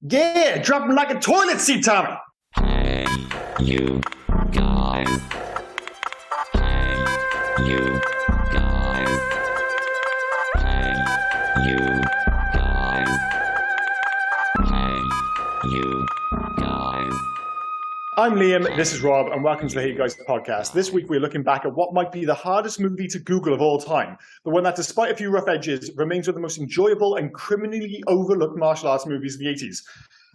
Yeah, drop him like a toilet seat, Tommy. Hey, you guys. Hey, you guys. Hey, you guys. Hey, you guys. I'm Liam, this is Rob, and welcome to the Hey Guys podcast. This week we're looking back at what might be the hardest movie to Google of all time, the one that, despite a few rough edges, remains one of the most enjoyable and criminally overlooked martial arts movies of the 80s.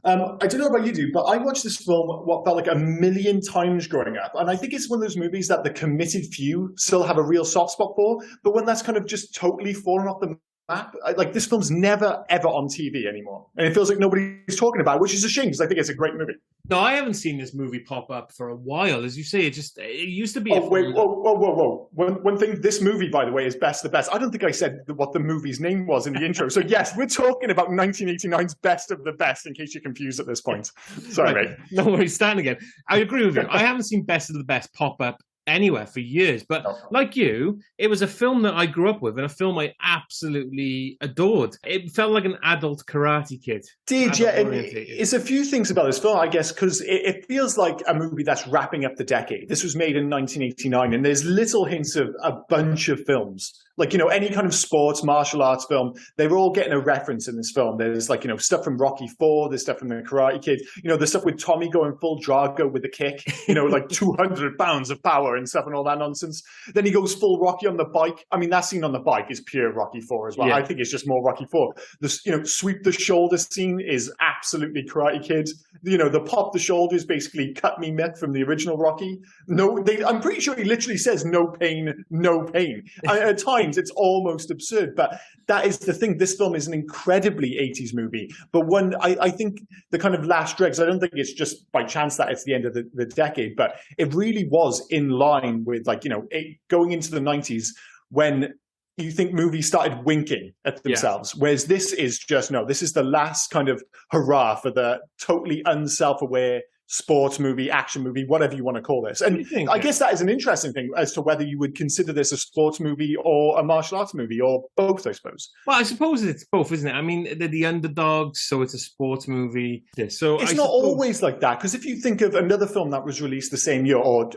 I don't know about you, but I watched this film what felt like a million times growing up, and I think it's one of those movies that the committed few still have a real soft spot for, but when that's kind of just totally fallen off the map, like this film's never ever on TV anymore, and it feels like nobody's talking about it, which is a shame because I think it's a great movie. No, I haven't seen this movie pop up for a while. As you say, it used to be. Whoa. One thing, this movie, by the way, is Best of the Best. I don't think I said what the movie's name was in the intro. So yes, we're talking about 1989's Best of the Best, in case you're confused at this point. Sorry, right. mate. No worries, starting again. I agree with you. I haven't seen Best of the Best pop up anywhere for years, but like you, it was a film that I grew up with and a film I absolutely adored. It felt like an adult Karate Kid. It's a few things about this film, I guess, because it feels like a movie that's wrapping up the decade. This was made in 1989, and there's little hints of a bunch of films. Like, you know, any kind of sports, martial arts film, they were all getting a reference in this film. There's like, you know, stuff from Rocky IV, there's stuff from the Karate Kid, you know, there's stuff with Tommy going full Drago with the kick, you know, like 200 pounds of power and stuff and all that nonsense. Then he goes full Rocky on the bike. I mean, that scene on the bike is pure Rocky IV as well. Yeah. I think it's just more Rocky IV. The, you know, sweep the shoulder scene is absolutely Karate Kid. You know, the pop the shoulders basically cut me Mick from the original Rocky. I'm pretty sure he literally says no pain, no pain. At times, it's almost absurd, but that is the thing. This film is an incredibly 80s movie, but one I think the kind of last dregs, I don't think it's just by chance that it's the end of the decade, but it really was in line with, like, you know, going into the 90s when you think movies started winking at themselves, whereas this is just, no, this is the last kind of hurrah for the totally unself-aware sports movie, action movie, whatever you want to call this. And I guess that is an interesting thing as to whether you would consider this a sports movie or a martial arts movie, or both, I suppose. Well, I suppose it's both, isn't it? I mean, they're the underdogs, so it's a sports movie. So it's not always like that, because if you think of another film that was released the same year, or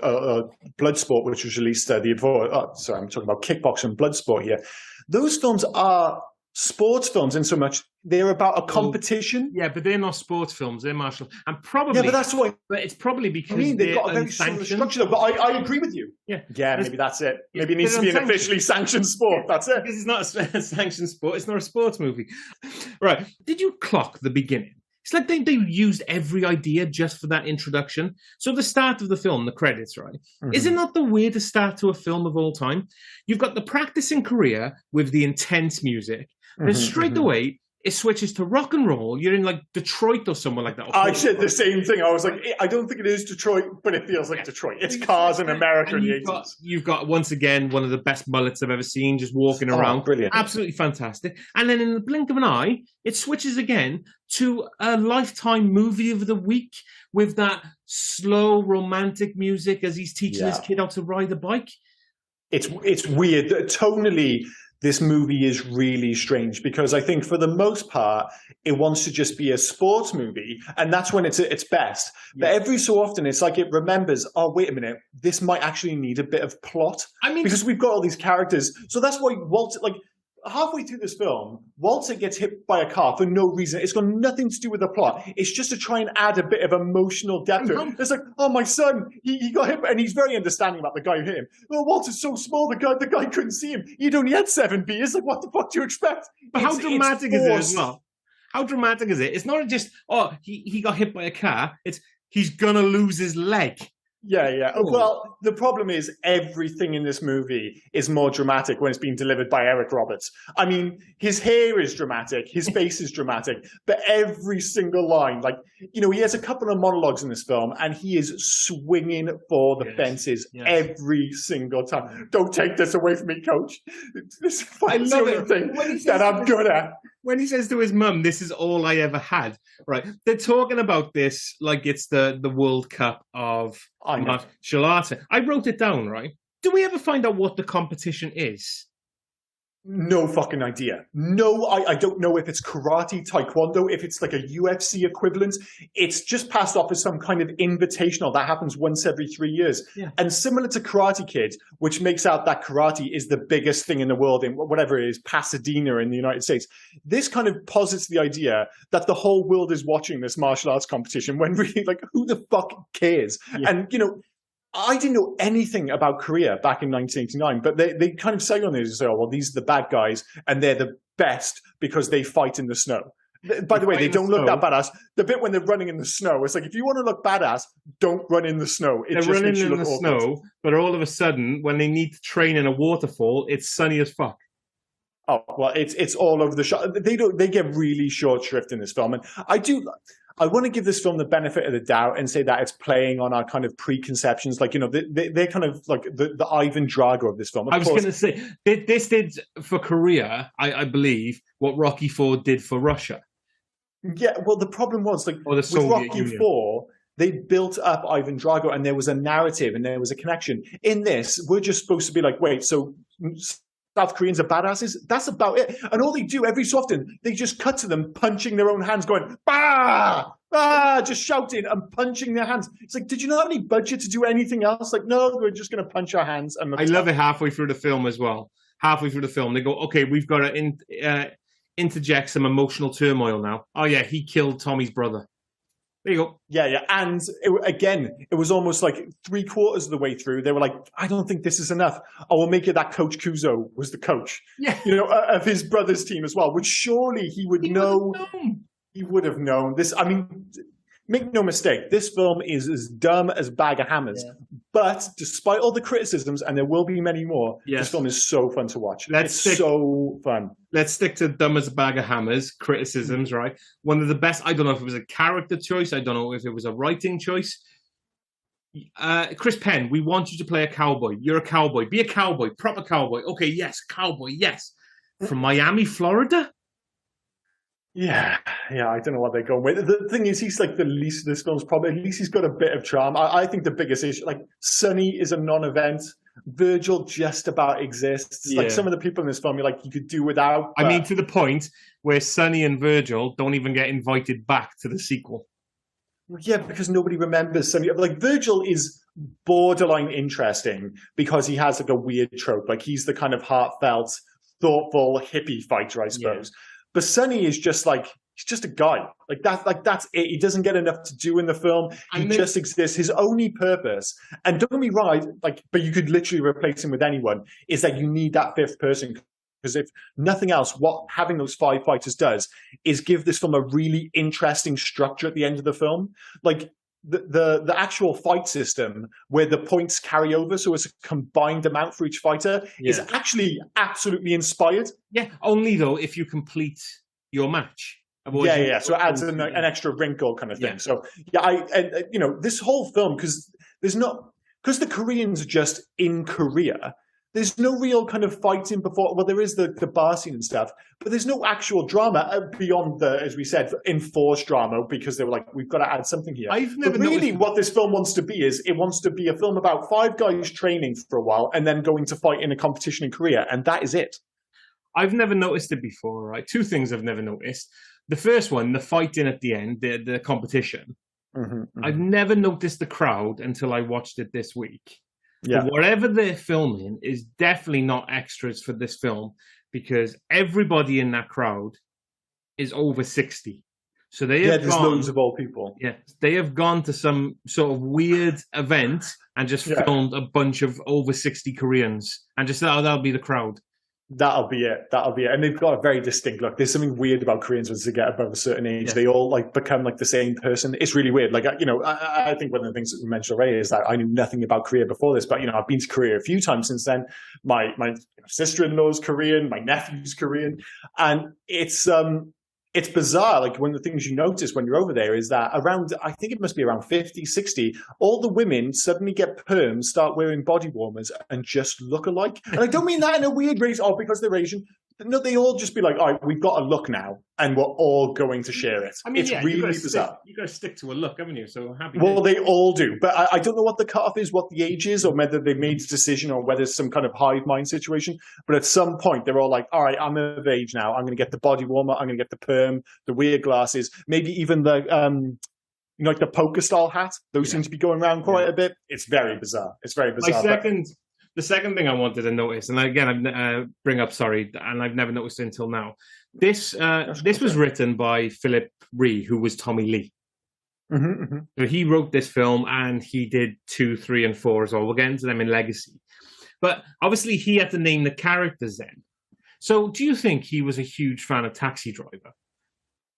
Bloodsport, which was released I'm talking about Kickboxer and Bloodsport here. Those films are sports films in so much they're about a competition. Yeah, but they're not sports films; they're martial. And probably, but that's what. But it's probably because they've got a very similar structure. But I agree with you. Yeah, maybe that's it. Maybe it needs to be an officially sanctioned sport. That's it. Because it's not a sanctioned sport. It's not a sports movie. Right? Did you clock the beginning? It's like they used every idea just for that introduction. So the start of the film, the credits, right? Mm-hmm. Is it not the weirdest start to a film of all time? You've got the practicing career with the intense music. Then straight away, it switches to rock and roll. You're in like Detroit or somewhere like that. I said the same thing. I was like, I don't think it is Detroit, but it feels like Detroit. It's cars in America in the 80s. You've got, once again, one of the best mullets I've ever seen, just walking around. Brilliant. Absolutely fantastic. And then in the blink of an eye, it switches again to a Lifetime movie of the week with that slow romantic music as he's teaching his kid how to ride a bike. It's weird. Tonally, this movie is really strange because I think for the most part, it wants to just be a sports movie, and that's when it's its best. But every so often, it's like it remembers, oh, wait a minute, this might actually need a bit of plot. I mean, because we've got all these characters. So that's why Walter, like, halfway through this film, Walter gets hit by a car for no reason. It's got nothing to do with the plot. It's just to try and add a bit of emotional depth to it. It's like, oh, my son, he got hit, and he's very understanding about the guy who hit him. Well, Walter's so small, the guy couldn't see him. He'd only had 7 beers. Like, what the fuck do you expect? But how dramatic is it as well? How dramatic is it? It's not just, he got hit by a car. It's, he's gonna lose his leg. Yeah. Ooh. Well, the problem is everything in this movie is more dramatic when it's being delivered by Eric Roberts. I mean, his hair is dramatic, his face is dramatic, but every single line, like, you know, he has a couple of monologues in this film and he is swinging for the fences every single time. Don't take this away from me, coach. This is the only thing that I'm good at. When he says to his mum, this is all I ever had, right? They're talking about this like it's the World Cup of martial arts. I wrote it down, right? Do we ever find out what the competition is? No fucking idea. No, I don't know if it's karate, taekwondo, if it's like a UFC equivalent. It's just passed off as some kind of invitational that happens once every 3 years. Yeah. And similar to Karate Kid, which makes out that karate is the biggest thing in the world in whatever it is, Pasadena in the United States. This kind of posits the idea that the whole world is watching this martial arts competition when really, like, who the fuck cares? Yeah. And, you know, I didn't know anything about Korea back in 1989, but they kind of say on there, say, oh, well, these are the bad guys, and they're the best because they fight in the snow. By the way, they don't look that badass. The bit when they're running in the snow, it's like, if you want to look badass, don't run in the snow. They're running in the snow, but all of a sudden, when they need to train in a waterfall, it's sunny as fuck. Oh, well, it's all over the shot. They get really short shrift in this film. And I want to give this film the benefit of the doubt and say that it's playing on our kind of preconceptions. Like, you know, they're kind of like the Ivan Drago of this film. I was going to say, this did for Korea, I believe, what Rocky IV did for Russia. Yeah, well, the problem was, like, with Rocky IV, they built up Ivan Drago and there was a narrative and there was a connection. In this, we're just supposed to be like, wait, so South Koreans are badasses? That's about it. And all they do every so often, they just cut to them punching their own hands, going, bah! Ah, just shouting and punching their hands. It's like, did you not have any budget to do anything else? Like, no, we're just going to punch our hands. And I love it halfway through the film as well. Halfway through the film, they go, okay, we've got to interject some emotional turmoil now. Oh, yeah, he killed Tommy's brother. There you go. Yeah. And it was almost like 3/4 of the way through. They were like, I don't think this is enough. I will make it that Coach Kuzo was the coach, of his brother's team as well, which surely he would know. He would have known this. I mean, make no mistake, this film is as dumb as a bag of hammers. Yeah. But despite all the criticisms, and there will be many more, this film is so fun to watch. So fun. Let's stick to dumb as a bag of hammers, criticisms, right? One of the best, I don't know if it was a character choice, I don't know if it was a writing choice. Chris Penn, we want you to play a cowboy. You're a cowboy. Be a cowboy, proper cowboy. Okay, yes, cowboy, yes. From Miami, Florida? Yeah, I don't know what they're going with. The thing is, he's like the least of this film's probably, at least he's got a bit of charm. I think the biggest issue, like, Sonny is a non-event. Virgil just about exists. Yeah. Like, some of the people in this film, you're like, you could do without. But... I mean, to the point where Sonny and Virgil don't even get invited back to the sequel. Yeah, because nobody remembers Sonny. Like, Virgil is borderline interesting because he has like a weird trope. Like, he's the kind of heartfelt, thoughtful hippie fighter, I suppose. Yeah. But Sonny is just like, he's just a guy. That's it. He doesn't get enough to do in the film. He just exists. His only purpose, and don't get me wrong, like, but you could literally replace him with anyone, is that you need that fifth person. Because if nothing else, what having those 5 fighters does is give this film a really interesting structure at the end of the film. Like, the actual fight system where the points carry over, so it's a combined amount for each fighter, is actually absolutely inspired. Yeah, only though if you complete your match. Yeah. So it adds an extra wrinkle kind of thing. Yeah. So this whole film, because the Koreans are just in Korea. There's no real kind of fighting before. Well, there is the bar scene and stuff, but there's no actual drama beyond the, as we said, enforced drama, because they were like, we've got to add something here. What this film wants to be is, it wants to be a film about 5 guys training for a while and then going to fight in a competition in Korea, and that is it. I've never noticed it before, right? 2 things I've never noticed. The first one, the fighting at the end, the competition. Mm-hmm. I've never noticed the crowd until I watched it this week. Yeah. But whatever they're filming is definitely not extras for this film, because everybody in that crowd is over 60. So there's loads of old people. Yeah, they have gone to some sort of weird event and just filmed a bunch of over 60 Koreans and just thought, that'll be the crowd. That'll be it. And they've got a very distinct look. There's something weird about Koreans once they get above a certain age. Yeah. They all like become like the same person. It's really weird. Like, I think one of the things that we mentioned already is that I knew nothing about Korea before this, but, I've been to Korea a few times since then. My sister-in-law's Korean, my nephew's Korean. And it's bizarre. Like, one of the things you notice when you're over there is that I think it must be around 50, 60, all the women suddenly get perms, start wearing body warmers, and just look alike. And I don't mean that in a weird way, because they're Asian. No, they all just be like, all right, we've got a look now, and we're all going to share it. I mean, it's yeah, really bizarre. You got to stick to a look, haven't you? So happy. Well, they all do, but I don't know what the cutoff is, what the age is, or whether they made a decision, or whether it's some kind of hive mind situation. But at some point, they're all like, all right, I'm of age now. I'm going to get the body warmer. I'm going to get the perm, the weird glasses, maybe even the like the poker style hat. Those seem to be going around quite a bit. It's very bizarre. It's very bizarre. The second thing I wanted to notice, and again, and I've never noticed it until now. This was written by Philip Ree, who was Tommy Lee. Mm-hmm, mm-hmm. So he wrote this film, and he did 2, 3, and 4 as well. We'll get into them in Legacy. But obviously, he had to name the characters then. So do you think he was a huge fan of Taxi Driver?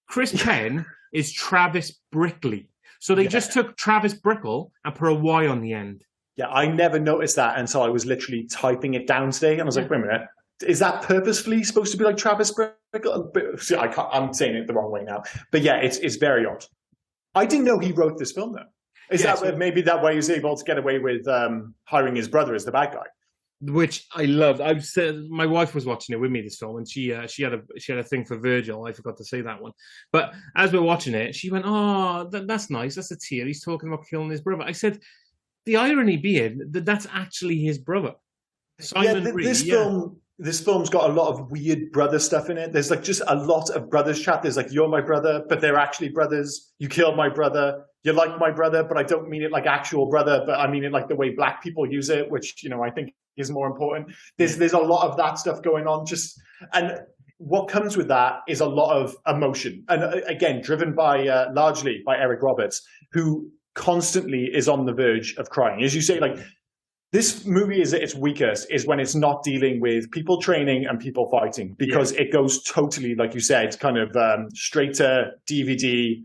Chris Penn is Travis Brickley. So they just took Travis Brickle and put a Y on the end. Yeah, I never noticed that until I was literally typing it down today. And I was like, wait a minute, is that purposefully supposed to be like Travis Brickle? See, I'm saying it the wrong way now. But yeah, it's very odd. I didn't know he wrote this film, though. Maybe that way he was able to get away with hiring his brother as the bad guy? Which I loved. I've said my wife was watching it with me this film, and she had a thing for Virgil. I forgot to say that one. But as we're watching it, she went, "Oh, that's nice. That's a tear. He's talking about killing his brother." I said, the irony being that that's actually his brother, Simon Reed. This film's got a lot of weird brother stuff in it. There's like just a lot of brothers chat. There's like, you're my brother, but they're actually brothers. You killed my brother. You like my brother, but I don't mean it like actual brother, but I mean it like the way black people use it, which, I think is more important. There's a lot of that stuff going on. And what comes with that is a lot of emotion. And again, driven by largely by Eric Roberts, who constantly is on the verge of crying. As you say, like, this movie is at its weakest is when it's not dealing with people training and people fighting, because it goes totally, like you said, kind of straight to DVD.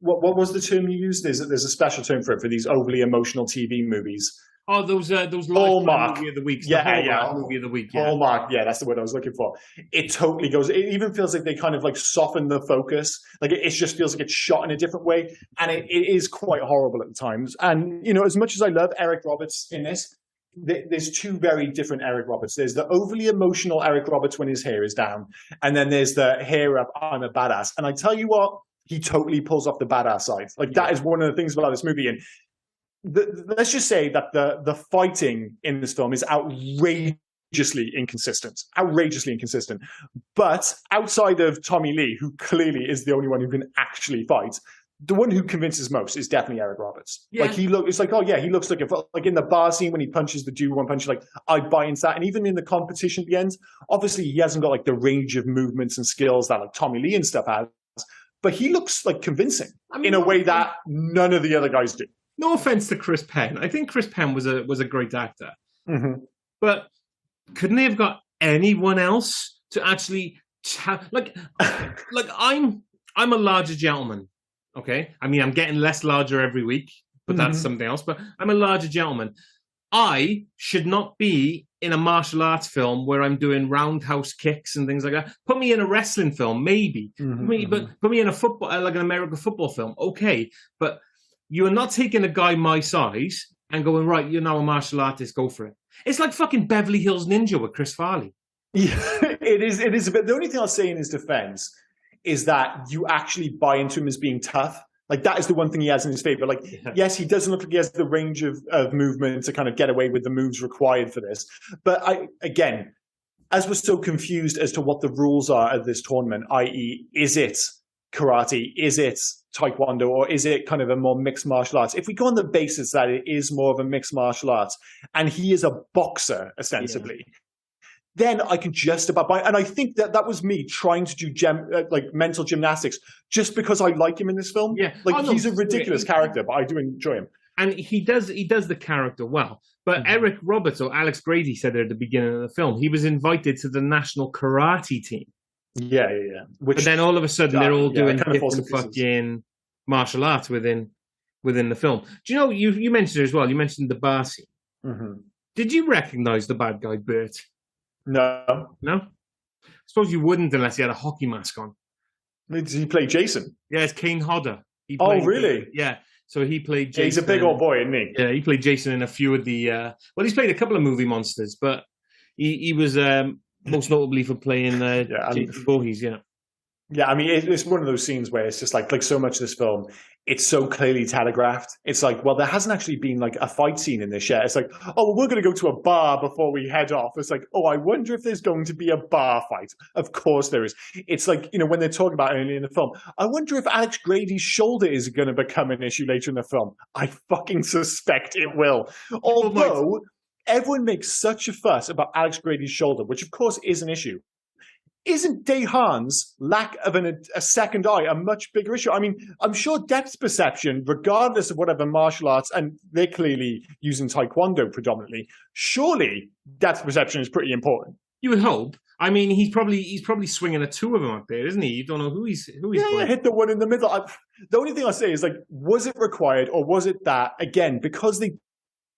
What was the term you used? There's a special term for it, for these overly emotional TV movies. Oh, those Hallmark movie of the week. Movie of the week. Yeah. Hallmark. Yeah, that's the word I was looking for. It totally goes. It even feels like they kind of like soften the focus. Like it just feels like it's shot in a different way, and it is quite horrible at the times. And as much as I love Eric Roberts in this, there's two very different Eric Roberts. There's the overly emotional Eric Roberts when his hair is down, and then there's the hair up, I'm a badass. And I tell you what, he totally pulls off the badass side. Like that is one of the things about this movie. And let's just say that the fighting in this film is outrageously inconsistent. But outside of Tommy Lee, who clearly is the only one who can actually fight, the one who convinces most is definitely Eric Roberts. Yeah. Like he looks like like in the bar scene when he punches the dude one punch, like I buy into that. And even in the competition at the end, obviously he hasn't got like the range of movements and skills that like Tommy Lee and stuff has, but he looks like convincing in a way that none of the other guys do. No offense to Chris Penn. I think Chris Penn was a great actor. Mm-hmm. But couldn't they have got anyone else to actually like I'm a larger gentleman. Okay. I mean, I'm getting less larger every week, but that's something else. But I'm a larger gentleman. I should not be in a martial arts film where I'm doing roundhouse kicks and things like that. Put me in a wrestling film, maybe. But put me in a football, like an American football film. Okay. But you are not taking a guy my size and going, right, you're now a martial artist, go for it. It's like fucking Beverly Hills Ninja with Chris Farley. Yeah, it is a bit. The only thing I'll say in his defense is that you actually buy into him as being tough. Like that is the one thing he has in his favor. Like, yes, he doesn't look like he has the range of movement to kind of get away with the moves required for this. But again, as we're so confused as to what the rules are of this tournament, i.e., is it karate, is it taekwondo, or is it kind of a more mixed martial arts? If we go on the basis that it is more of a mixed martial arts, and he is a boxer, ostensibly, then I can just about buy. And I think that was me trying to do mental gymnastics just because I like him in this film. Yeah, he's a ridiculous character, but I do enjoy him. And he does the character well. But Eric Roberts or Alex Grady said there at the beginning of the film, he was invited to the national karate team. Yeah. But then all of a sudden they're all doing different fucking martial arts within the film. Do you know, you mentioned it as well, you mentioned the bar scene. Mm-hmm. Did you recognize the bad guy, Bert? No? I suppose you wouldn't unless he had a hockey mask on. Did he play Jason? Yeah, it's Kane Hodder. Really? Yeah. So he played Jason. Yeah, he's a big old boy, isn't he? Yeah, he played Jason in a few of the... he's played a couple of movie monsters, but he was most notably for playing Jason Voorhees. Yeah. Yeah, I mean, it's one of those scenes where it's just like so much of this film, it's so clearly telegraphed. It's like, well, there hasn't actually been like a fight scene in this yet. It's like, oh, well, we're going to go to a bar before we head off. It's like, oh, I wonder if there's going to be a bar fight. Of course there is. It's like, when they're talking about early in the film, I wonder if Alex Grady's shoulder is going to become an issue later in the film. I fucking suspect it will. Although everyone makes such a fuss about Alex Grady's shoulder, which of course is an issue. Isn't Dehan's lack of a second eye a much bigger issue? I mean, I'm sure depth perception, regardless of whatever martial arts, and they're clearly using Taekwondo predominantly, surely depth perception is pretty important. You would hope. I mean, he's probably swinging at two of them up there, isn't he? You don't know who he's Yeah, hit the one in the middle. The only thing I say is, like, was it required, or was it that, again, because they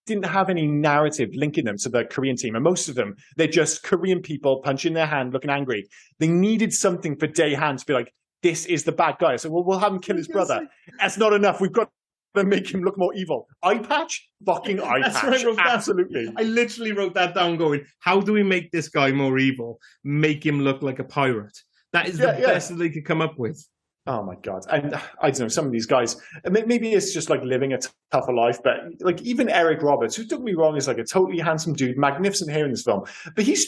didn't have any narrative linking them to the Korean team, and most of them, they're just Korean people punching their hand, looking angry. They needed something for Dae-Han to be like, this is the bad guy. So we'll have him kill his brother. That's not enough. We've got to make him look more evil. Eye patch? Fucking eye patch. Right, absolutely. I literally wrote that down going, how do we make this guy more evil? Make him look like a pirate. That is the best that they could come up with. Oh my God. And I don't know, some of these guys, maybe it's just like living a tougher life, but like even Eric Roberts, who, don't get me wrong, is like a totally handsome dude, magnificent hair in this film, but he's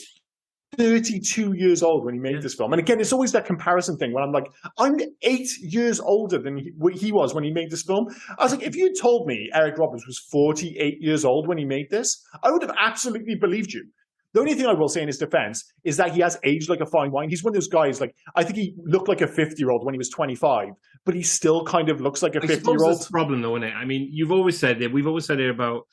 32 years old when he made this film. And again, it's always that comparison thing when I'm like, I'm 8 years older than he was when he made this film. I was like, if you told me Eric Roberts was 48 years old when he made this, I would have absolutely believed you. The only thing I will say in his defense is that he has aged like a fine wine. He's one of those guys, like, I think he looked like a 50-year-old when he was 25, but he still kind of looks like a 50-year-old. That's the problem, though, isn't it? I mean, we've always said about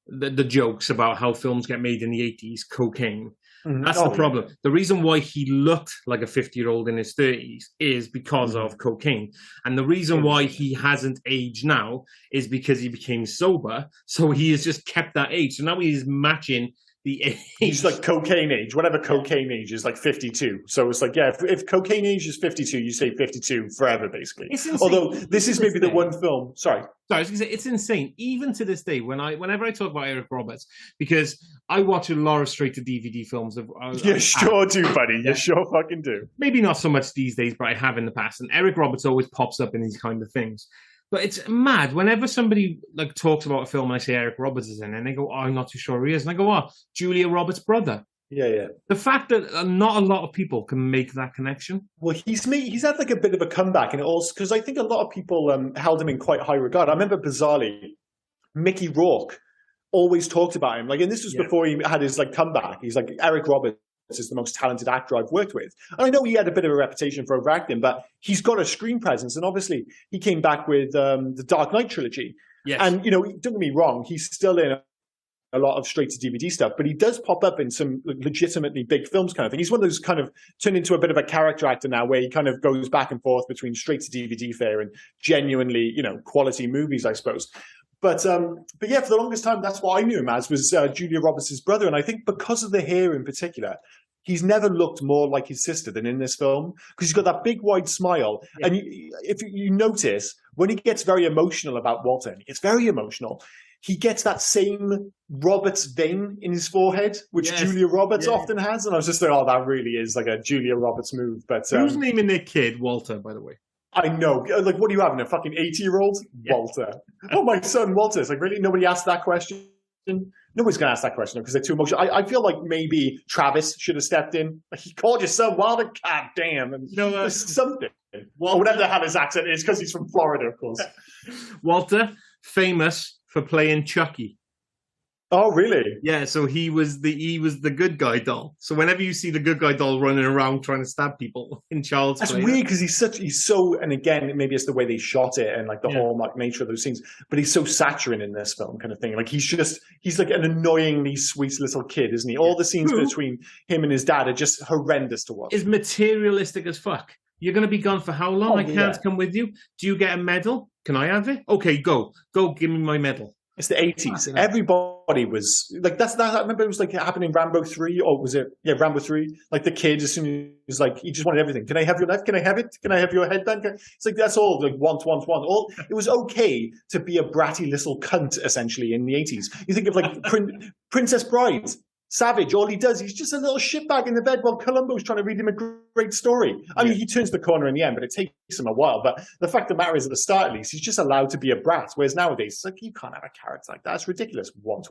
the jokes about how films get made in the 80s, cocaine. Mm-hmm. That's the problem. The reason why he looked like a 50-year-old in his 30s is because of cocaine. And the reason why he hasn't aged now is because he became sober. So he has just kept that age. So now he's matching the age. He's like cocaine age, whatever cocaine age is, like 52. So it's like, yeah, if cocaine age is 52, you say 52 forever, basically. Although this is maybe the one film. Sorry, I was going to say, it's insane. Even to this day, whenever I talk about Eric Roberts, because I watch a lot of straight-to-DVD films. You sure do, buddy. You sure fucking do. Maybe not so much these days, but I have in the past. And Eric Roberts always pops up in these kind of things. But it's mad. Whenever somebody like talks about a film and I say Eric Roberts is in it, and they go, oh, I'm not too sure who he is. And I go, oh, Julia Roberts' brother. Yeah. The fact that not a lot of people can make that connection. Well, he's had like a bit of a comeback, and it also because I think a lot of people held him in quite high regard. I remember bizarrely, Mickey Rourke always talked about him. Like, and this was before he had his like comeback. He's like, Eric Roberts is the most talented actor I've worked with. And I know he had a bit of a reputation for overacting, but he's got a screen presence. And obviously, he came back with the Dark Knight trilogy. Yes. And don't get me wrong, he's still in a lot of straight-to-DVD stuff, but he does pop up in some legitimately big films kind of thing. He's one of those kind of turned into a bit of a character actor now where he kind of goes back and forth between straight-to-DVD fare and genuinely, quality movies, I suppose. But yeah, for the longest time, that's what I knew him as, was Julia Roberts' brother. And I think because of the hair in particular, he's never looked more like his sister than in this film, because he's got that big wide smile. Yeah. And if you notice, when he gets very emotional about Walter, it's very emotional, he gets that same Roberts vein in his forehead, which Julia Roberts often has. And I was just like, oh, that really is like a Julia Roberts move. But who's naming their kid Walter, by the way? I know. Like, what are you having, a fucking 80-year-old? Yeah. Walter. Oh, my son, Walter. It's like, really? Nobody asked that question? Nobody's going to ask that question because they're too emotional. I feel like maybe Travis should have stepped in. Like, he called your son Walter? God damn. And something. Well, whatever the hell his accent is, because he's from Florida, of course. Walter, famous for playing Chucky. Oh, really? Yeah, so he was the good guy doll. So whenever you see the good guy doll running around trying to stab people in child's play. That's weird because he's so, and again, maybe it's the way they shot it and like the hallmark nature of those scenes, but he's so saccharine in this film kind of thing. Like he's like an annoyingly sweet little kid, isn't he? All the scenes between him and his dad are just horrendous to watch. Is materialistic as fuck. You're going to be gone for how long? I can't come with you. Do you get a medal? Can I have it? Okay, go, give me my medal. It's the 80s. Everybody was like, that. I remember it was like happening in Rambo 3, or was it? Yeah, Rambo 3. Like the kid, as soon as like, he just wanted everything. Can I have your life? Can I have it? Can I have your headband? It's like, that's all. Like, want. All. It was okay to be a bratty little cunt, essentially, in the 80s. You think of like Princess Bride. Savage, all he does, he's just a little shitbag in the bed while Columbo's trying to read him a great story. I mean, he turns the corner in the end, but it takes him a while. But the fact of the matter is, at the start at least, he's just allowed to be a brat. Whereas nowadays, it's like, you can't have a character like that. It's ridiculous. Once.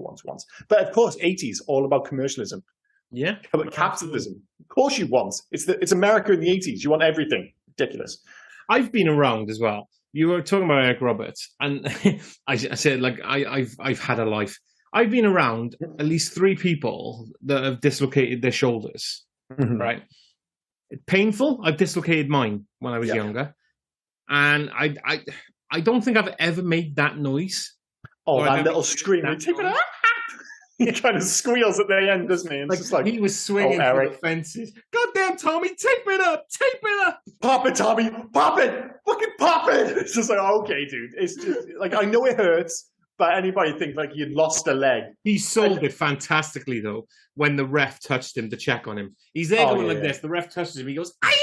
But of course, 80s, all about commercialism. Yeah. Capitalism. Of course you want. It's America in the 80s. You want everything. Ridiculous. I've been around as well. You were talking about Eric Roberts, and I said, like, I've had a life. I've been around at least 3 people that have dislocated their shoulders, right? Painful. I've dislocated mine when I was younger. And I don't think I've ever made that noise. Oh, that little scream. He kind of squeals at the end, doesn't he? And like, it's just like, he was swinging for the fences. Goddamn, Tommy, tape it up! Pop it, Tommy! Pop it! Fucking pop it! It's just like, okay, dude. It's just, like, I know it hurts, but anybody think like you'd lost a leg. He sold it fantastically, though, when the ref touched him to check on him. He's there going like this. The ref touches him. He goes, aye!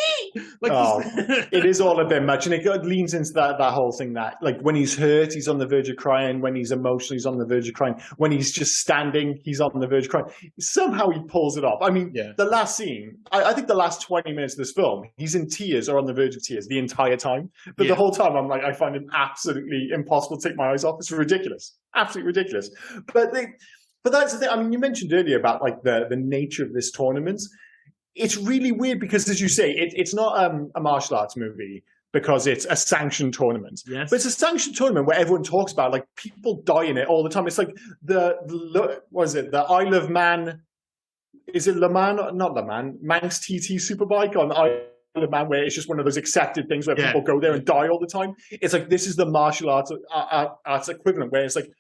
Like, it is all a bit much. And it leans into that whole thing that, like, when he's hurt, he's on the verge of crying. When he's emotional, he's on the verge of crying. When he's just standing, he's on the verge of crying. Somehow he pulls it off. I mean, the last scene, I think the last 20 minutes of this film, he's in tears or on the verge of tears the entire time. But the whole time, I'm like, I find it absolutely impossible to take my eyes off. It's ridiculous. Absolutely ridiculous. But that's the thing. I mean, you mentioned earlier about like the nature of this tournament. It's really weird because, as you say, it's not a martial arts movie because it's a sanctioned tournament. Yes. But it's a sanctioned tournament where everyone talks about, like, people die in it all the time. It's like the Isle of Man. Is it Le Mans? Not Le Mans. Manx TT Superbike on Isle of Man, where it's just one of those accepted things where people go there and die all the time. It's like, this is the martial arts equivalent, where it's like,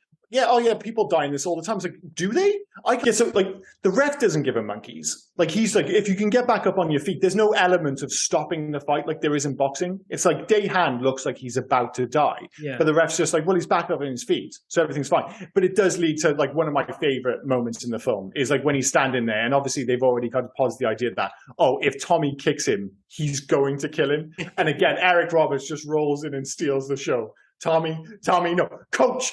people die in this all the time. It's like, do they? I guess so. Like, the ref doesn't give a monkeys. Like, he's like, if you can get back up on your feet, there's no element of stopping the fight like there is in boxing. It's like Dayhan looks like he's about to die, but the ref's just like, well, he's back up on his feet, so everything's fine. But it does lead to, like, one of my favorite moments in the film is like when he's standing there, and obviously they've already kind of posited the idea that, oh, if Tommy kicks him, he's going to kill him. And again, Eric Roberts just rolls in and steals the show. Tommy, no. Coach,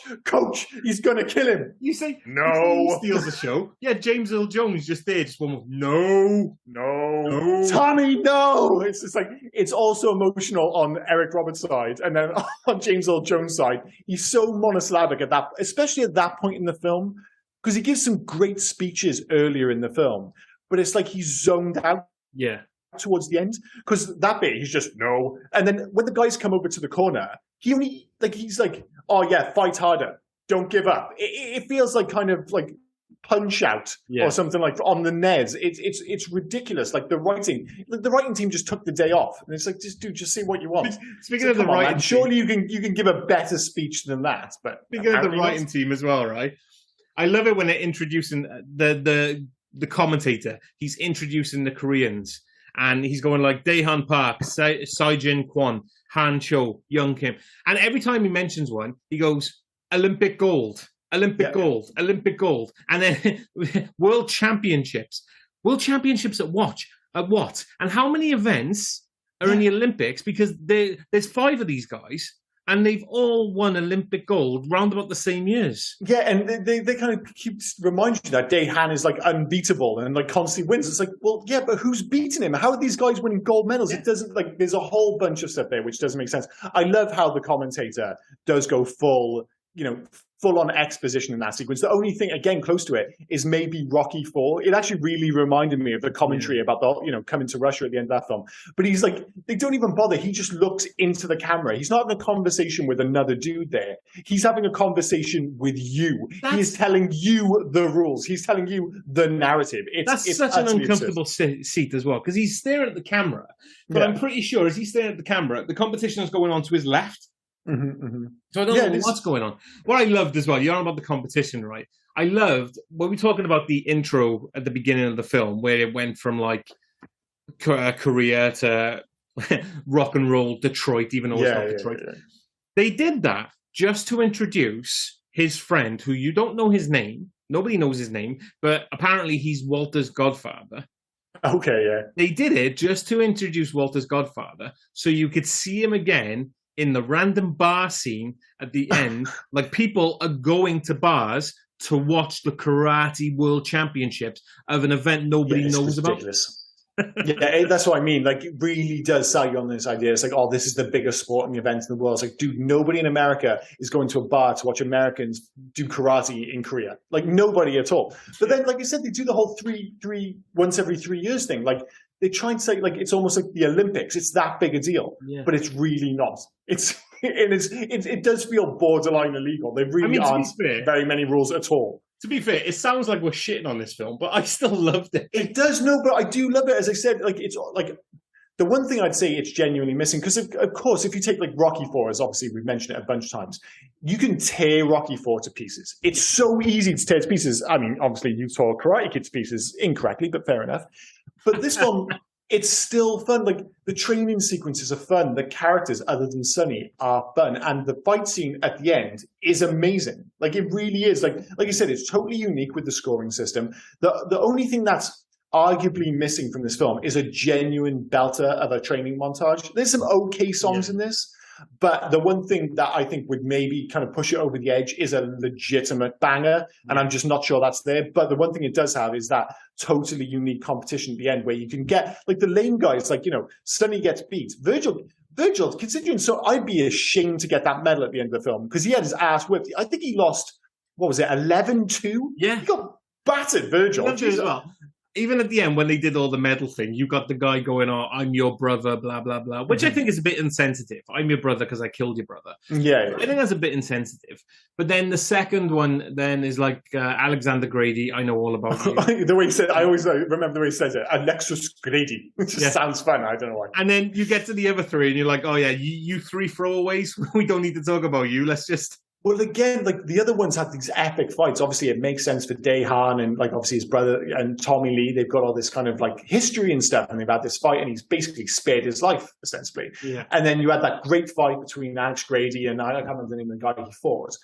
he's going to kill him. You say, no. He steals the show. Yeah, James Earl Jones just there, just one more, no. Tommy, no. It's just like, it's also emotional on Eric Roberts' side. And then on James Earl Jones' side, he's so monosyllabic at that, especially at that point in the film, because he gives some great speeches earlier in the film. But it's like he's zoned out. Yeah. Towards the end, because that bit he's just no, and then when the guys come over to the corner, he's like, oh yeah, fight harder, don't give up. It feels like kind of like Punch Out or something like on the NES. It's ridiculous. Like the writing team just took the day off, and it's like, just say what you want. Speaking of the writing team, surely you can give a better speech than that. But speaking of the writing team as well, right? I love it when they're introducing the commentator. He's introducing the Koreans. And he's going like Daehan Park, Saijin Kwon, Han Cho, Young Kim. And every time he mentions one, he goes, Olympic gold. And then World Championships. World Championships at what? And how many events are in the Olympics? Because there's 5 of these guys. And they've all won Olympic gold round about the same years. Yeah, and they kind of keep reminding you that Daehan is like unbeatable and like constantly wins. It's like, well, yeah, but who's beating him? How are these guys winning gold medals? It doesn't, like, there's a whole bunch of stuff there which doesn't make sense. I love how the commentator does go full on exposition in that sequence. The only thing, again, close to it is maybe Rocky IV. It actually really reminded me of the commentary about the, coming to Russia at the end of that film. But he's like, they don't even bother. He just looks into the camera. He's not having a conversation with another dude there. He's having a conversation with you. He is telling you the rules. He's telling you the narrative. It's such an uncomfortable seat as well, because he's staring at the camera. But I'm pretty sure as he's staring at the camera, the competition is going on to his left. So I don't know what's going on. What I loved as well, you're on about the competition, right? I loved when we were talking about the intro at the beginning of the film, where it went from like Korea to rock and roll Detroit, even though it's not Detroit. They did that just to introduce his friend, who you don't know his name. Nobody knows his name, but apparently he's Walter's godfather. Okay, yeah. They did it just to introduce Walter's godfather, so you could see him again in the random bar scene at the end. Like, people are going to bars to watch the karate world championships of an event nobody knows ridiculous. About. Yeah, that's what I mean. Like, it really does sell you on this idea. It's like, oh, this is the biggest sporting event in the world. It's like, dude, nobody in America is going to a bar to watch Americans do karate in Korea. Like, nobody at all. But then, like you said, they do the whole once every 3 years thing. Like, they try and say, like, it's almost like the Olympics. It's that big a deal, but it's really not. It does feel borderline illegal. There really aren't very many rules at all. To be fair, it sounds like we're shitting on this film, but I still loved it. It does, no, but I do love it. As I said, like, it's like the one thing I'd say it's genuinely missing, because of course, if you take like Rocky IV, as obviously we've mentioned it a bunch of times, you can tear Rocky IV to pieces. It's so easy to tear to pieces. I mean, obviously you tore Karate Kid to pieces incorrectly, but fair enough. But this one, it's still fun. Like, the training sequences are fun. The characters, other than Sonny, are fun. And the fight scene at the end is amazing. Like, it really is. Like you said, it's totally unique with the scoring system. The only thing that's arguably missing from this film is a genuine belter of a training montage. There's some okay songs in this, but the one thing that I think would maybe kind of push it over the edge is a legitimate banger, and I'm just not sure that's there. But the one thing it does have is that totally unique competition at the end where you can get, like, the lane guys, like, you know, Sonny gets beat. Virgil, considering, so I'd be ashamed to get that medal at the end of the film because he had his ass whipped. I think he lost, what was it, 11-2? Yeah. He got battered, Virgil. As well. Even at the end, when they did all the medal thing, you got the guy going, oh, I'm your brother, blah, blah, blah, which I think is a bit insensitive. I'm your brother because I killed your brother. Yeah. I think that's a bit insensitive. But then the second one then is like Alexander Grady, I know all about you. The way he said, I always remember the way he says it, Alexis Grady. It just sounds fun. I don't know why. And then you get to the other three and you're like, oh yeah, you three throwaways, we don't need to talk about you. Let's just... Well, again, like, the other ones have these epic fights. Obviously, it makes sense for Daehan and, like, obviously his brother and Tommy Lee. They've got all this kind of, like, history and stuff, and they've had this fight, and he's basically spared his life, essentially. Yeah. And then you had that great fight between Alex Grady and I can't remember the name of the guy he fought.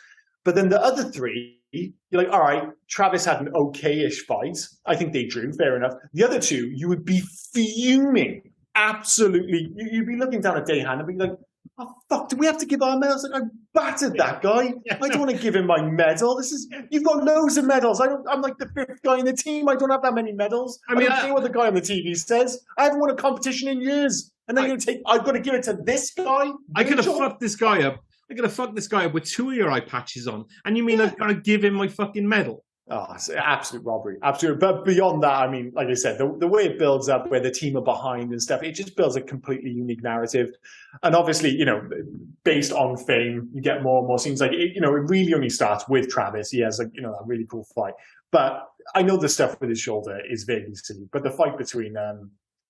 But then the other three, you're like, all right, Travis had an okay-ish fight. I think they drew, fair enough. The other two, you would be fuming. Absolutely. You'd be looking down at Daehan and be like, oh, fuck, do we have to give our medals? Like, I battered that guy. I don't want to give him my medal. You've got loads of medals. I'm like the fifth guy in the team. I don't have that many medals. I don't care what the guy on the TV says. I haven't won a competition in years. And then I've got to give it to this guy? I could have fucked this guy up. With two of your eye patches on. And you mean I've got to give him my fucking medal? Oh, it's absolute robbery. Absolutely. But beyond that, I mean, like I said, the way it builds up, where the team are behind and stuff, it just builds a completely unique narrative. And obviously, you know, based on fame, you get more and more scenes. Like, it really only starts with Travis. He has, like, you know, a really cool fight. But I know the stuff with his shoulder is vaguely silly. But the fight between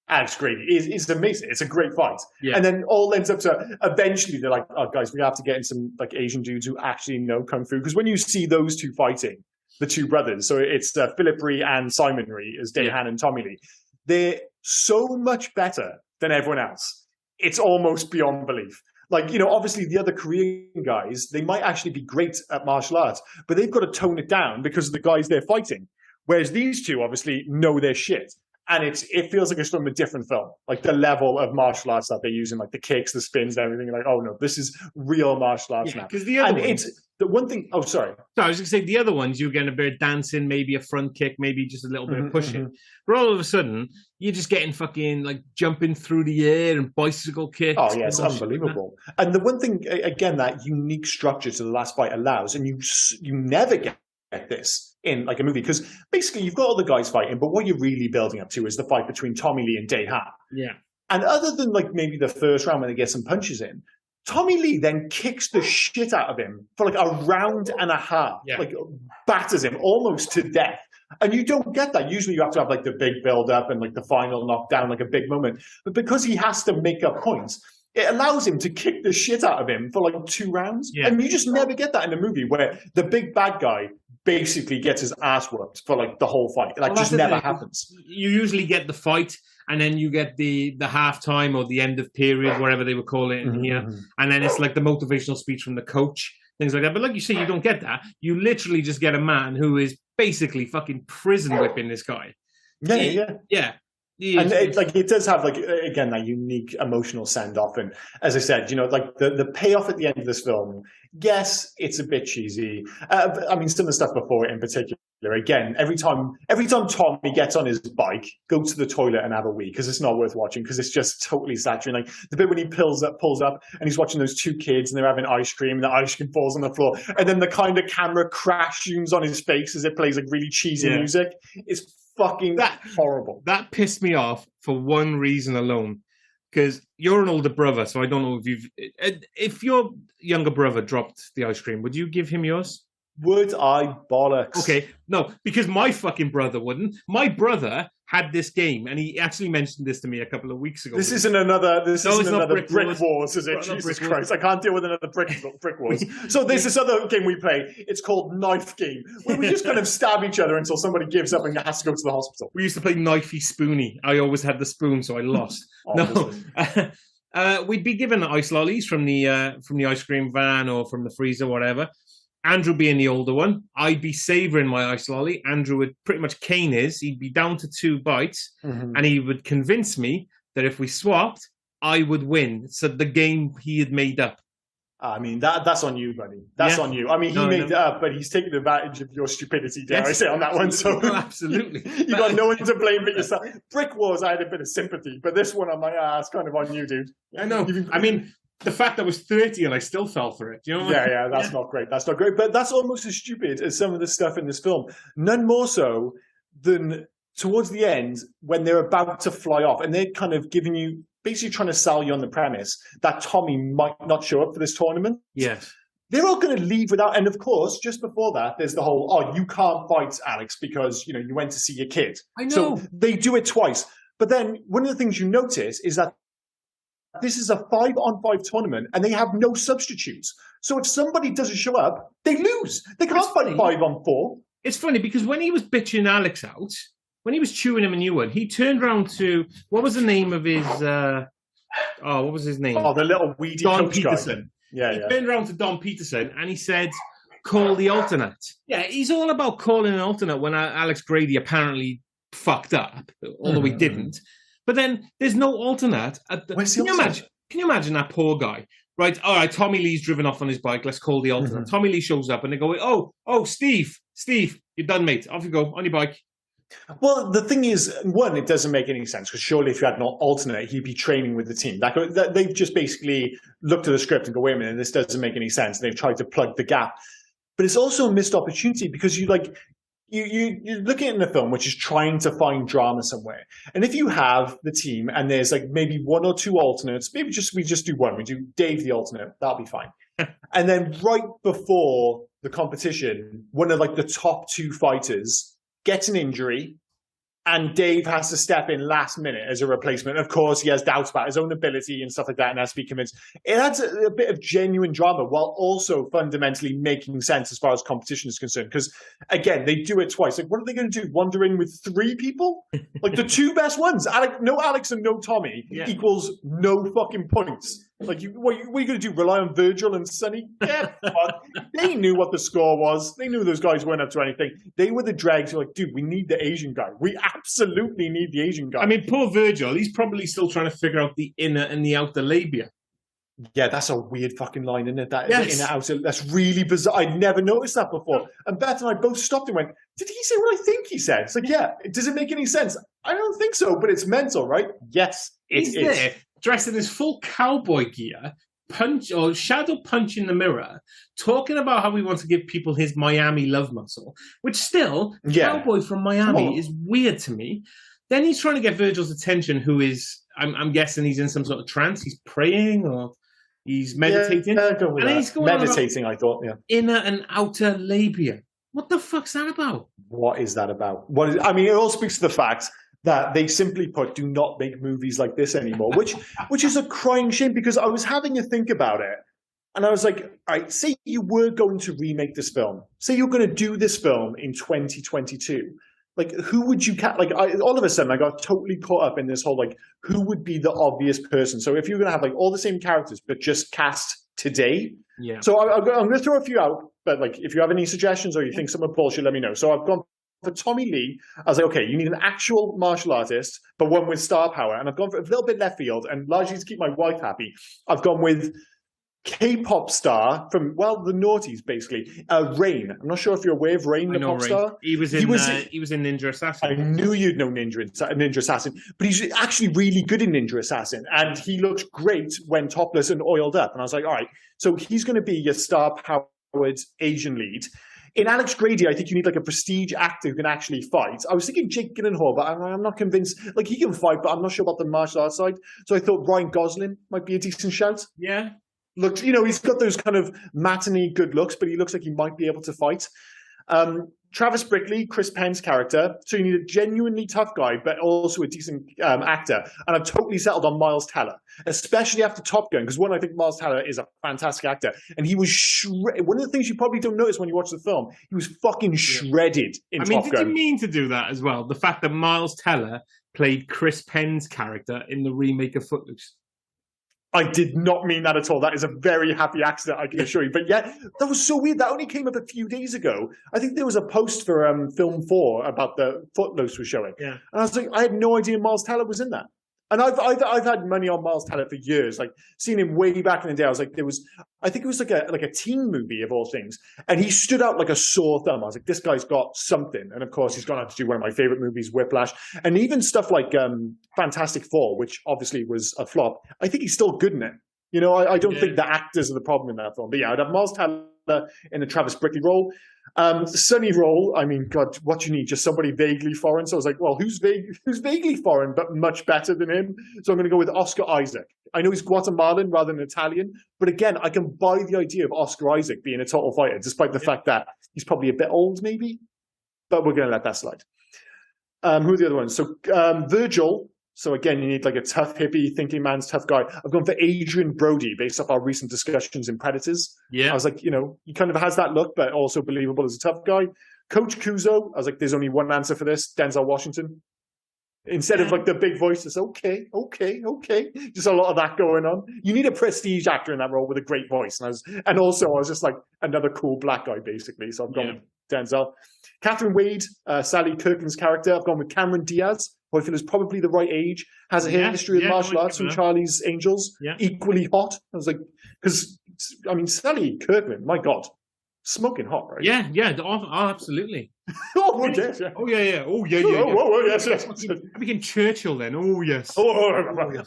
Alex Grady is amazing. It's a great fight. Yeah. And then all ends up to, eventually they're like, oh, guys, we have to get in some, like, Asian dudes who actually know Kung Fu. Because when you see those two fighting, the two brothers, so it's Philip Ree and Simon Ree as Daehan and Tommy Lee, they're so much better than everyone else. It's almost beyond belief. Like, you know, obviously the other Korean guys, they might actually be great at martial arts, but they've got to tone it down because of the guys they're fighting. Whereas these two obviously know their shit. And it feels like it's from a different film. Like, the level of martial arts that they're using, like the kicks, the spins, and everything. Like, oh no, this is real martial arts now. Because the other the one thing. Oh, sorry. So I was going to say the other ones, you're getting a bit of dancing, maybe a front kick, maybe just a little bit of pushing. But all of a sudden, you're just getting fucking, like, jumping through the air and bicycle kicks. Oh yeah, it's unbelievable. And the one thing, again, that unique structure to the last fight allows, and you never get this in, like, a movie, because basically you've got all the guys fighting, but what you're really building up to is the fight between Tommy Lee and Daehan. Yeah. And other than, like, maybe the first round when they get some punches in, Tommy Lee then kicks the shit out of him for like a round and a half, like batters him almost to death. And you don't get that. Usually you have to have like the big build up and like the final knockdown, like a big moment. But because he has to make up points, it allows him to kick the shit out of him for like 2 rounds. Yeah. And you just never get that in a movie where the big bad guy basically gets his ass whooped for like the whole fight. Like, just never happens. You usually get the fight, and then you get the halftime or the end of period, whatever they would call it in here. And then it's like the motivational speech from the coach, things like that. But like you say, you don't get that. You literally just get a man who is basically fucking prison whipping this guy. Yeah. And it does have again that unique emotional send off, and as I said, like the payoff at the end of this film. Yes, it's a bit cheesy. I mean, some of the stuff before it in particular. Again, every time Tommy gets on his bike, go to the toilet and have a wee because it's not worth watching because it's just totally saturating. Like the bit when he pulls up and he's watching those two kids and they're having ice cream and the ice cream falls on the floor and then the kind of camera crash zooms on his face as it plays like really cheesy music. It's fucking horrible. That pissed me off for one reason alone. Because you're an older brother, so I don't know if your younger brother dropped the ice cream, would you give him yours? Would I bollocks? Okay, no, because my fucking brother wouldn't. My brother had this game, and he actually mentioned this to me a couple of weeks ago. This isn't another Brick Wars, is it? Jesus Christ, I can't deal with another Brick Wars. So there's this other game we play. It's called Knife Game, where we just kind of stab each other until somebody gives up and has to go to the hospital. We used to play Knifey Spoony. I always had the spoon, so I lost. We'd be given ice lollies from the ice cream van or from the freezer, whatever. Andrew being the older one, I'd be savouring my ice lolly. Andrew would pretty much cane his. He'd be down to 2 bites, and he would convince me that if we swapped, I would win. So the game he had made up. I mean, that's on you, buddy. That's on you. I mean, he made it up, but he's taking advantage of your stupidity, dare I say, on that one. So absolutely. You got no one to blame but yourself. Brick Wars, I had a bit of sympathy, but this one, I'm like, it's kind of on you, dude. I know. I mean, the fact that I was 30 and I still fell for it. Do you know what I mean? Yeah, that's not great. That's not great. But that's almost as stupid as some of the stuff in this film. None more so than towards the end when they're about to fly off and they're kind of giving you, basically trying to sell you on the premise that Tommy might not show up for this tournament. Yes. They're all going to leave without, and of course, just before that, there's the whole, you can't fight Alex because, you went to see your kid. I know. So they do it twice. But then one of the things you notice is that this is a 5-on-5 tournament and they have no substitutes. So if somebody doesn't show up, they lose. They can't fight 5-on-4. It's funny because when he was bitching Alex out, when he was chewing him a new one, he turned around to, what was the name of his, what was his name? Oh, the little weedy Don coach Peterson. Guy. He turned around to Don Peterson and he said, call the alternate. Yeah, he's all about calling an alternate when Alex Grady apparently fucked up, although he didn't. But then there's no alternate. Can you imagine that poor guy? Right, all right, Tommy Lee's driven off on his bike. Let's call the alternate. Tommy Lee shows up and they go, oh, Steve, you're done, mate. Off you go, on your bike. Well, the thing is, one, it doesn't make any sense because surely if you had an alternate, he'd be training with the team. They've just basically looked at the script and go, wait a minute, this doesn't make any sense. And they've tried to plug the gap. But it's also a missed opportunity because you're looking at a film which is trying to find drama somewhere. And if you have the team and there's maybe 1 or 2 alternates, maybe we just do one. We do Dave the alternate. That'll be fine. And then right before the competition, one of the top 2 fighters gets an injury and Dave has to step in last minute as a replacement. Of course, he has doubts about his own ability and stuff like that and has to be convinced. It adds a bit of genuine drama while also fundamentally making sense as far as competition is concerned. Because, again, they do it twice. What are they going to do? Wander in with 3 people? The 2 best ones. No Alex and no Tommy equals no fucking points. What are you going to do? Rely on Virgil and Sonny? Yeah, fuck. They knew what the score was. They knew those guys weren't up to anything. They were the dregs. They're dude, we need the Asian guy. We absolutely need the Asian guy. I mean, poor Virgil. He's probably still trying to figure out the inner and the outer labia. Yeah, that's a weird fucking line, isn't it? That inner outer. That's really bizarre. I'd never noticed that before. And Beth and I both stopped and went, did he say what I think he said? It's yeah. Does it make any sense? I don't think so, but it's mental, right? Yes, He's there, dressed in his full cowboy gear, shadow punch in the mirror, talking about how he wants to give people his Miami love muscle, which still, cowboy from Miami is weird to me. Then he's trying to get Virgil's attention, who is, I'm guessing he's in some sort of trance. He's praying or he's meditating. Yeah, and then he's going meditating, I thought, inner and outer labia. What the fuck's that about? What is that about? It all speaks to the fact that they simply put, do not make movies like this anymore, which is a crying shame because I was having a think about it. And I was like, all right, say you were going to remake this film. Say you're going to do this film in 2022. Who would you cast? All of a sudden, I got totally caught up in this whole, who would be the obvious person? So if you're going to have, all the same characters, but just cast today. Yeah. So I'm going to throw a few out, but, if you have any suggestions or you think someone Paul should let me know. So I've gone for Tommy Lee. I was like, okay, you need an actual martial artist, but one with star power. And I've gone for a little bit left field, and largely to keep my wife happy, I've gone with K-pop star from, well, the noughties, basically. Rain. I'm not sure if you're aware of Rain, the pop star. He was in Ninja Assassin. I knew you'd know Ninja Assassin, but he's actually really good in Ninja Assassin, and he looks great when topless and oiled up. And I was like, all right, so he's going to be your star-powered Asian lead. In Alex Grady, I think you need like a prestige actor who can actually fight. I was thinking Jake Gyllenhaal, but I'm not convinced. Like, he can fight, but I'm not sure about the martial arts side. So I thought Ryan Gosling might be a decent shout. Yeah. Looks, he's got those kind of matinee good looks, but he looks like he might be able to fight. Travis Brickley, Chris Penn's character. So you need a genuinely tough guy, but also a decent actor. And I've totally settled on Miles Teller, especially after Top Gun, because I think Miles Teller is a fantastic actor. And he was one of the things you probably don't notice when you watch the film, he was fucking shredded in Top Gun. Did you mean to do that as well? The fact that Miles Teller played Chris Penn's character in the remake of Footloose. I did not mean that at all. That is a very happy accident, I can assure you. But yeah, that was so weird. That only came up a few days ago. I think there was a post for Film 4 about the Footloose was showing. Yeah. And I was like, I had no idea Miles Teller was in that. And I've had money on Miles Teller for years. Like, seeing him way back in the day, I was like, I think it was like a teen movie of all things. And he stood out like a sore thumb. I was like, this guy's got something. And of course, he's gone on to do one of my favorite movies, Whiplash. And even stuff like Fantastic Four, which obviously was a flop. I think he's still good in it. I don't think the actors are the problem in that film. But yeah, I'd have Miles Teller in the Travis Brickley role. Sonny role, I mean, God, what do you need? Just somebody vaguely foreign. So I was like, well, who's vaguely foreign, but much better than him? So I'm going to go with Oscar Isaac. I know he's Guatemalan rather than Italian, but again, I can buy the idea of Oscar Isaac being a total fighter, despite the fact that he's probably a bit old, maybe. But we're going to let that slide. Who are the other ones? So Virgil. So again, you need like a tough hippie, thinking man's tough guy. I've gone for Adrian Brody based off our recent discussions in Predators. Yeah. I was like, he kind of has that look, but also believable as a tough guy. Coach Kuzo, I was like, there's only one answer for this, Denzel Washington. Instead of like the big voice, it's okay. Just a lot of that going on. You need a prestige actor in that role with a great voice. And also I was just like another cool black guy, basically. So I've gone with Denzel. Catherine Wade, Sally Kirkland's character, I've gone with Cameron Diaz, who I feel is probably the right age, has a history of martial arts from Charlie's Angels, equally hot. I was like, because, I mean, Sally Kirkland, my God, smoking hot, right? Yeah, absolutely. Yes, yeah. Oh, yeah. Yes. I became Churchill then. Oh, yes.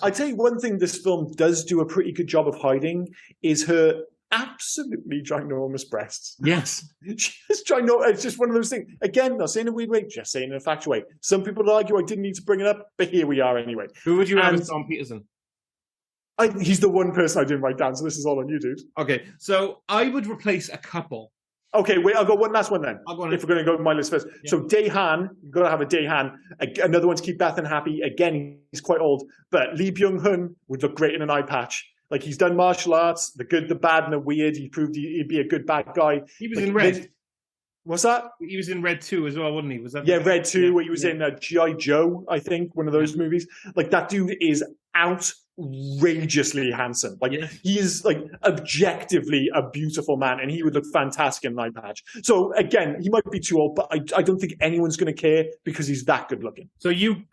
I tell you one thing this film does do a pretty good job of hiding is her absolutely ginormous breasts. Yes. Just ginormous. It's just one of those things. Again, not saying in a weird way, just saying in a factual way. Some people argue I didn't need to bring it up, but here we are anyway. Who would you have as Tom Peterson? He's the one person I didn't write down, so this is all on you, dude. Okay, so I would replace a couple. Okay, wait, I'll go one last one then. I'll go on. If we're going to go with my list first. Yeah. So Daehan, you've got to have a Daehan. Another one to keep Bethan happy. Again, he's quite old, but Lee Byung-hun would look great in an eye patch. Like, he's done martial arts, the good, the bad, and the weird. He proved he'd be a good bad guy. He was in Red. What's that? He was in Red 2 as well, wasn't he? Was that? Yeah, Red 2, where he was in G.I. Joe, I think, one of those movies. Like, that dude is outrageously handsome. Like, he is, like, objectively a beautiful man, and he would look fantastic in an eye patch. So, again, he might be too old, but I don't think anyone's going to care because he's that good looking. So you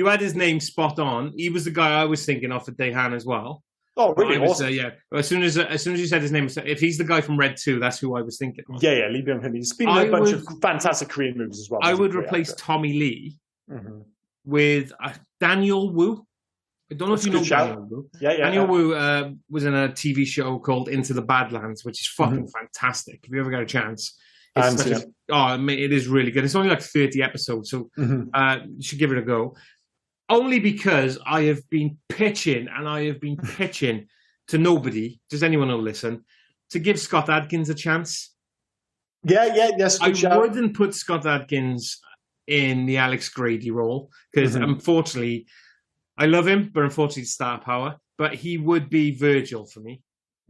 had his name spot on. He was the guy I was thinking of for Daehan as well. Oh, really? Awesome. Yeah. As soon as you said his name, if he's the guy from Red 2, that's who I was thinking of. Yeah, Lee Byung-hun. He's been in a bunch of fantastic Korean movies as well. I would replace Tommy Lee with Daniel Wu. I don't know if you know Daniel Wu. Daniel Wu was in a TV show called Into the Badlands, which is fucking fantastic. If you ever get a chance. It is really good. It's only like 30 episodes, so you should give it a go. Only because I have been pitching to nobody, just anyone who'll listen, to give Scott Adkins a chance. Yes. I wouldn't put Scott Adkins in the Alex Grady role because unfortunately, I love him, but unfortunately, star power. But he would be Virgil for me.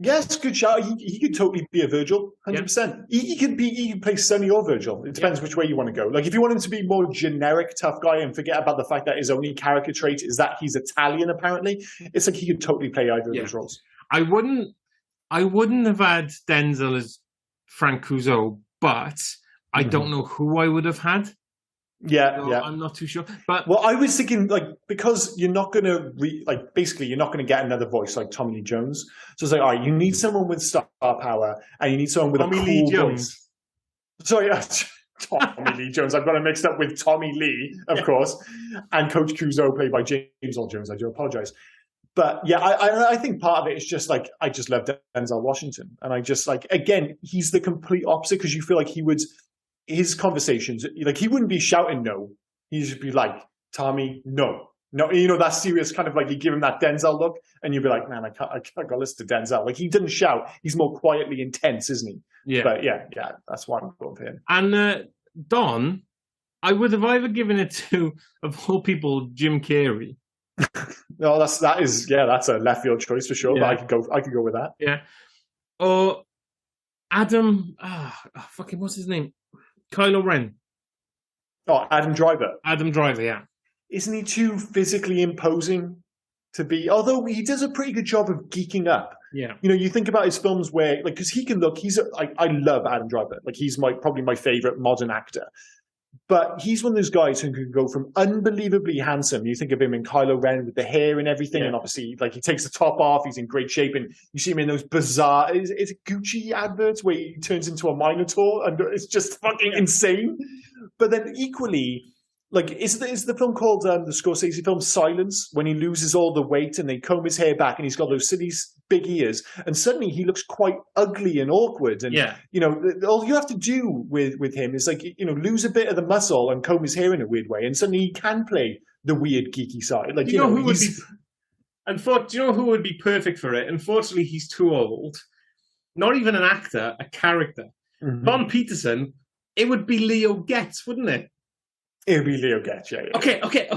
Yes, good shout. He could totally be a Virgil, 100%. He can play Sonny or Virgil. It depends which way you want to go. Like, if you want him to be more generic tough guy and forget about the fact that his only character trait is that he's Italian, apparently, it's like he could totally play either of those roles. I wouldn't have had Denzel as Frank Cuso, but I don't know who I would have had. Yeah, So yeah. I'm not too sure. But Well, I was thinking, like, because you're not going to, basically, you're not going to get another voice like Tommy Lee Jones. So it's like, all right, you need someone with star power, and you need someone with Tommy a Lee cool Jones. voice. Sorry, Tommy Lee Jones. I've got it mixed up with Tommy Lee, of course, and Coach Kuzo, played by James Earl Jones. I do apologize. But yeah, I think part of it is just like, I just love Denzel Washington. And I just like, again, he's the complete opposite, because you feel like his conversations, like, he wouldn't be shouting no. He'd just be like, Tommy, no. No, that serious kind of, like, you give him that Denzel look, and you'd be like, man, I can't go listen to Denzel. Like, he didn't shout. He's more quietly intense, isn't he? Yeah. But yeah, that's why I'm going for him. And Don, I would have either given it to, of all people, Jim Carrey. No, that's a left field choice for sure. Yeah. But I could go with that. Yeah. Or Adam, fucking, what's his name? Kylo Ren. Oh, Adam Driver. Adam Driver, yeah. Isn't he too physically imposing to be? Although he does a pretty good job of geeking up. Yeah. You think about his films where, like, because he can look. I love Adam Driver. Like, he's probably my favorite modern actor. But he's one of those guys who can go from unbelievably handsome. You think of him in Kylo Ren with the hair and everything, and obviously, like, he takes the top off, he's in great shape, and you see him in those bizarre, is it Gucci adverts where he turns into a Minotaur, and it's just fucking insane. But then equally, like, is the film called the Scorsese film Silence, when he loses all the weight and they comb his hair back and he's got those silly big ears, and suddenly he looks quite ugly and awkward. And all you have to do with him is, like, lose a bit of the muscle and comb his hair in a weird way, and suddenly he can play the weird geeky side. Like, do you know who would be perfect for it? Unfortunately, he's too old. Not even an actor, a character. Mm-hmm. Don Peterson. It would be Leo Getz, wouldn't it? It would be Leo Getz, yeah. Okay. Okay.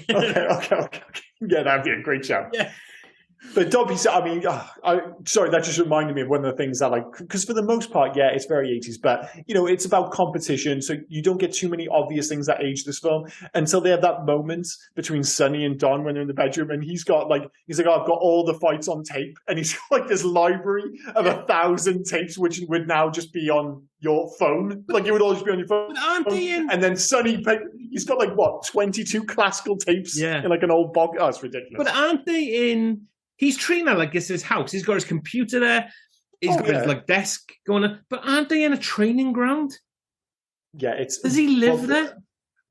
Yeah, that'd be a great shout. Yeah. But Dobby, I mean, sorry, that just reminded me of one of the things that, like, because for the most part, yeah, it's very 80s, but, it's about competition, so you don't get too many obvious things that age this film until they have that moment between Sonny and Don when they're in the bedroom, and he's like, oh, I've got all the fights on tape, and he's got, like, this library of 1,000 tapes, which would now just be on your phone. Like, it would always be on your phone. But aren't they in... And then Sonny, he's got, like, what, 22 classical tapes in, like, an old box. Oh, it's ridiculous. But aren't they in... He's treating it like it's his house. He's got his computer there. He's got his, like, desk going on. But aren't they in a training ground? Yeah, Does he live there?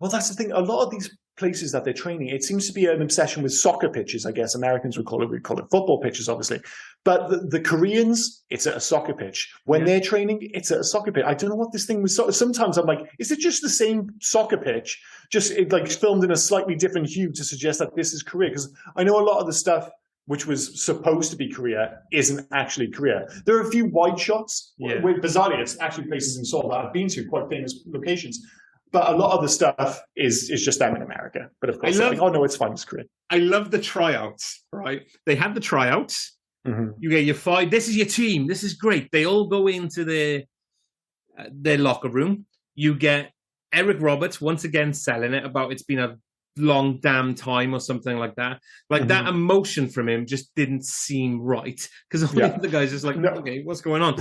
Well, that's the thing. A lot of these places that they're training, it seems to be an obsession with soccer pitches, I guess. Americans would call it. We'd call it football pitches, obviously. But the Koreans, it's at a soccer pitch. When they're training, it's at a soccer pitch. I don't know what this thing was. Sometimes I'm like, is it just the same soccer pitch, just like filmed in a slightly different hue to suggest that this is Korea? Because I know a lot of the stuff which was supposed to be Korea, isn't actually Korea. There are a few wide shots, where bizarrely, it's actually places in Seoul that I've been to, quite famous locations. But a lot of the stuff is just them in America. But of course, oh no, it's fine, it's Korea. I love the tryouts, right? They have the tryouts. Mm-hmm. You get your 5, this is your team, this is great. They all go into their locker room. You get Eric Roberts, once again, selling it about it's been a long damn time or something like that. Like, that emotion from him just didn't seem right, because all the other guys just like, okay, what's going on?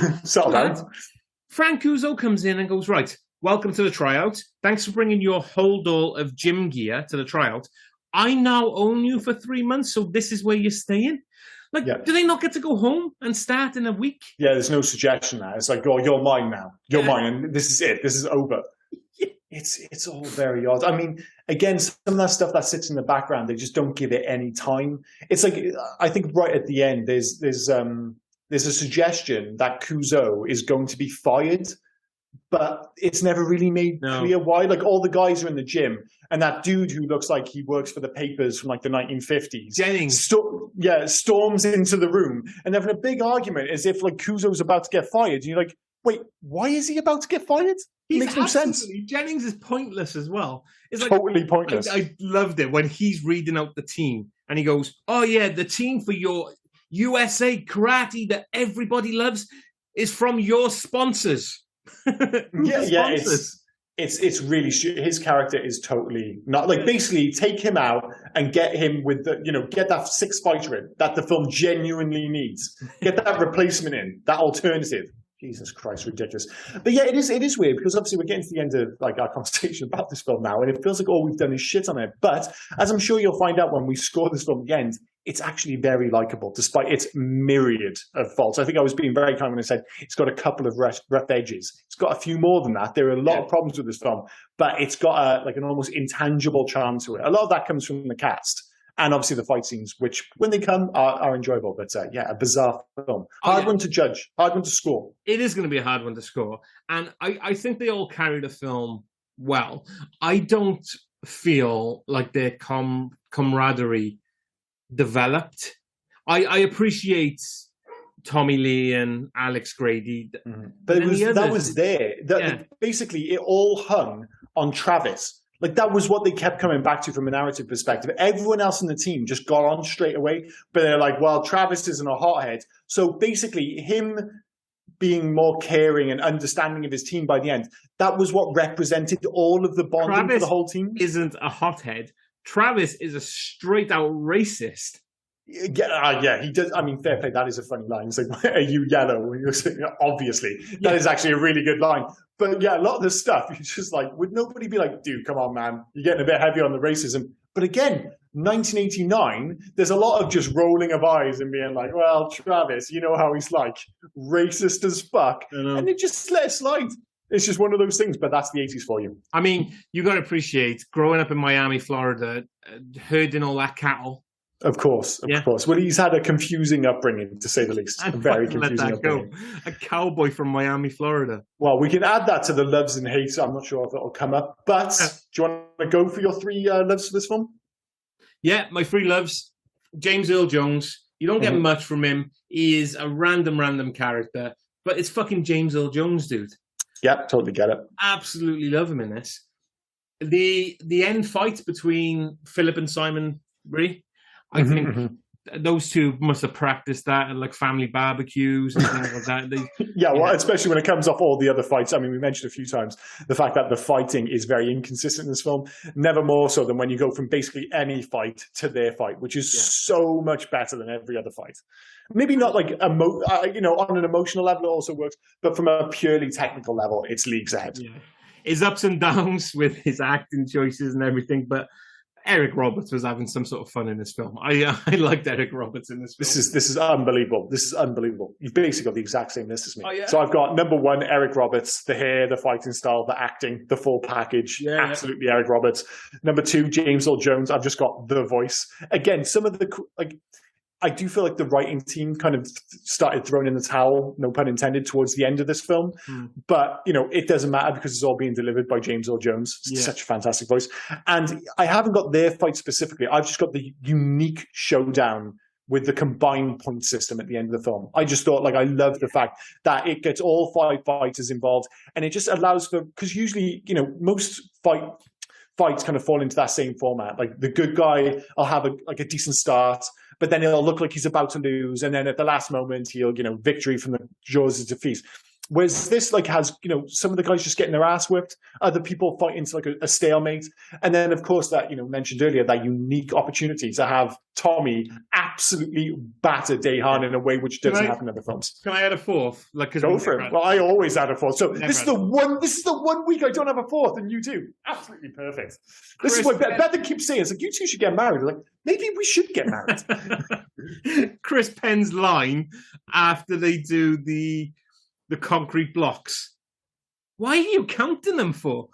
Frank Kuzo comes in and goes, right, welcome to the tryout. Thanks for bringing your hold all of gym gear to the tryout. I now own you for 3 months, so this is where you're staying. Like, do they not get to go home and start in a week? Yeah, there's no suggestion now. It's like, oh, you're mine now. You're mine, and this is it. This is over. It's all very odd. I mean, again, some of that stuff that sits in the background, they just don't give it any time. It's like, I think right at the end, there's a suggestion that Kuzo is going to be fired, but it's never really made clear why. Like, all the guys are in the gym, and that dude who looks like he works for the papers from, like, the 1950s, Jennings, storms into the room and having a big argument as if, like, Kuzo's about to get fired. And you're like, wait, why is he about to get fired? It makes no sense. Jennings is pointless as well. It's totally pointless. I loved it when he's reading out the team and he goes, oh yeah, the team for your USA karate that everybody loves is from your sponsors. It's really, his character is totally not, like, basically take him out and get him with get that sixth fighter in that the film genuinely needs. Get that replacement in, that alternative. Jesus Christ, ridiculous. But yeah, it is weird because obviously we're getting to the end of like our conversation about this film now, and it feels like all we've done is shit on it. But as I'm sure you'll find out when we score this film at the end, it's actually very likable, despite its myriad of faults. I think I was being very kind when I said it's got a couple of rough edges. It's got a few more than that. There are a lot of problems with this film, but it's got like an almost intangible charm to it. A lot of that comes from the cast. And obviously the fight scenes, which when they come are enjoyable. But yeah, a bizarre film. Hard one to judge, hard one to score. It is going to be a hard one to score. And I think they all carry the film well. I don't feel like their camaraderie developed. I appreciate Tommy Lee and Alex Grady. But that was there. Basically, it all hung on Travis. Like, that was what they kept coming back to from a narrative perspective. Everyone else in the team just got on straight away. But they're like, well, Travis isn't a hothead. So basically, him being more caring and understanding of his team by the end, that was what represented all of the bonding for the whole team. Isn't a hothead. Travis is a straight-out racist. Yeah, he does. I mean, fair play. That is a funny line. It's like, are you yellow? Obviously, that is actually a really good line. But yeah, a lot of this stuff, it's just like, would nobody be like, dude, come on, man, you're getting a bit heavy on the racism. But again, 1989, there's a lot of just rolling of eyes and being like, well, Travis, you know how he's like, racist as fuck. And they just let it slide. It's just one of those things, but that's the 80s for you. I mean, you got to appreciate growing up in Miami, Florida, herding all that cattle. Of course. Well, he's had a confusing upbringing, to say the least. A very confusing upbringing. A cowboy from Miami, Florida. Well, we can add that to the loves and hates. I'm not sure if it'll come up. But do you want to go for your three loves for this film? Yeah, my three loves. James Earl Jones. You don't get much from him. He is a random character. But it's fucking James Earl Jones, dude. Yeah, totally get it. Absolutely love him in this. The end fight between Philip and Simon Rhee. I think those two must have practiced that at like family barbecues and things like that. Especially when it comes off all the other fights. I mean, we mentioned a few times the fact that the fighting is very inconsistent in this film. Never more so than when you go from basically any fight to their fight, which is so much better than every other fight. Maybe not like, on an emotional level it also works, but from a purely technical level, it's leagues ahead. Yeah. His ups and downs with his acting choices and everything, but Eric Roberts was having some sort of fun in this film. I liked Eric Roberts in this film. This is unbelievable. This is unbelievable. You've basically got the exact same list as me. Oh, yeah? So I've got number one, Eric Roberts, the hair, the fighting style, the acting, the full package. Yeah, absolutely Eric Roberts. Number two, James Earl Jones. I've just got the voice. Again, some of the I do feel like the writing team kind of started throwing in the towel, no pun intended, towards the end of this film. But, it doesn't matter because it's all being delivered by James Earl Jones. Such a fantastic voice. And I haven't got their fight specifically. I've just got the unique showdown with the combined point system at the end of the film. I just thought, I love the fact that it gets all five fighters involved. And it just allows for, because usually, most fights kind of fall into that same format. Like the good guy will have a decent start, but then it'll look like he's about to lose, and then at the last moment he'll victory from the jaws of defeat. Whereas this has some of the guys just getting their ass whipped, other people fight into a stalemate, and then of course that mentioned earlier, that unique opportunity to have Tommy absolutely batter Dehan in a way which doesn't happen in other films. Can I add a fourth? Go for it. Well, I always add a fourth. So this is the one week I don't have a fourth, and you do. Absolutely perfect. This is what Beth keeps saying. It's like, you two should get married. Like, maybe we should get married. Chris Penn's line after they do the concrete blocks. Why are you counting them for?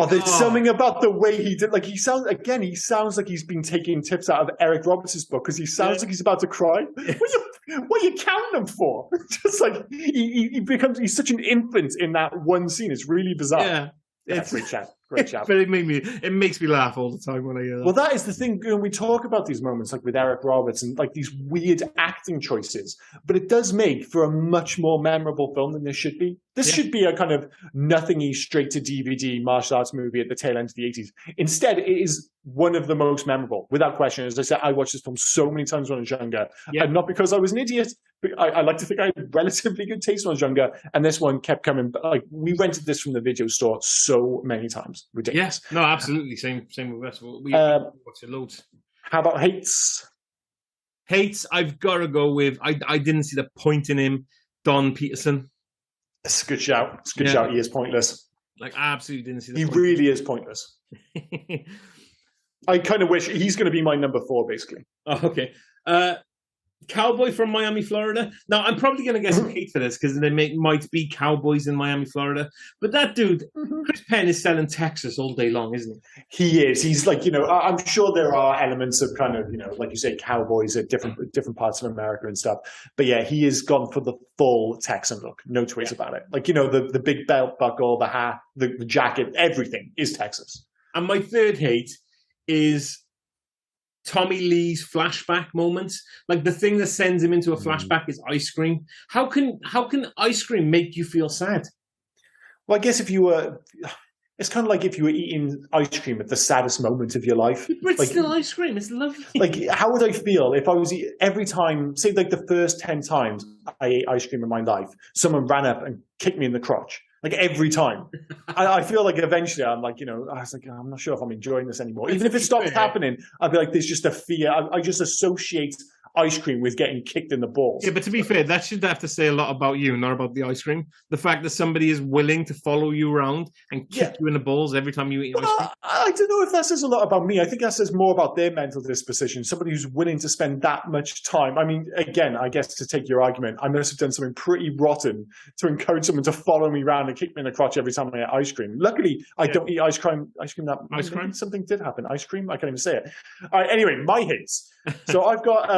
There's something about the way he did. He sounds like he's been taking tips out of Eric Roberts' book, because he sounds like he's about to cry. Yes. What are you counting them for? Just he's such an infant in that one scene. It's really bizarre. Yeah, great chat. But it makes me laugh all the time when I hear that. Well, that is the thing when we talk about these moments, with Eric Roberts and these weird acting choices. But it does make for a much more memorable film than this should be. This should be a kind of nothingy straight to DVD martial arts movie at the tail end of the 80s. Instead, it is one of the most memorable, without question. As I said, I watched this film so many times when I was younger, and not because I was an idiot. I like to think I had relatively good taste when I was younger, and this one kept coming. We rented this from the video store so many times. Ridiculous. Yes, no, absolutely. Same with us. We watched it loads. How about hates? Hates, I've got to go with. I didn't see the point in him. Don Peterson. It's a good shout. It's a good shout. He is pointless. Like, I absolutely didn't see the He point. really is pointless. I kind of wish he's going to be my number 4, basically. Oh, okay. Cowboy from Miami, Florida. Now, I'm probably going to get some hate for this because they might be cowboys in Miami, Florida. But that dude, Chris Penn, is selling Texas all day long, isn't he? He is. He's like, I'm sure there are elements of kind of, like you say, cowboys at different parts of America and stuff. But yeah, he has gone for the full Texan look. No two ways about it. Like, the big belt buckle, the hat, the jacket, everything is Texas. And my third hate is Tommy Lee's flashback moments. Like, the thing that sends him into a flashback is ice cream. How can ice cream make you feel sad? Well, I guess it's kind of like if you were eating ice cream at the saddest moment of your life. But it's like, still ice cream. It's lovely. Like, how would I feel if I was every time, say like the first 10 times I ate ice cream in my life, someone ran up and kicked me in the crotch? Like, every time. I feel like eventually I'm like, I was like, I'm not sure if I'm enjoying this anymore. Even if it stops happening, I'd be like, there's just a fear. I just associate ice cream with getting kicked in the balls. Yeah, but to be fair, that should have to say a lot about you, not about the ice cream. The fact that somebody is willing to follow you around and kick you in the balls every time you eat ice cream. I don't know if that says a lot about me. I think that says more about their mental disposition. Somebody who's willing to spend that much time. I mean, again, I guess to take your argument, I must have done something pretty rotten to encourage someone to follow me around and kick me in the crotch every time I eat ice cream. Luckily, I don't eat ice cream. Ice cream? Something did happen. Ice cream? I can't even say it. All right, anyway, my hits. So I've got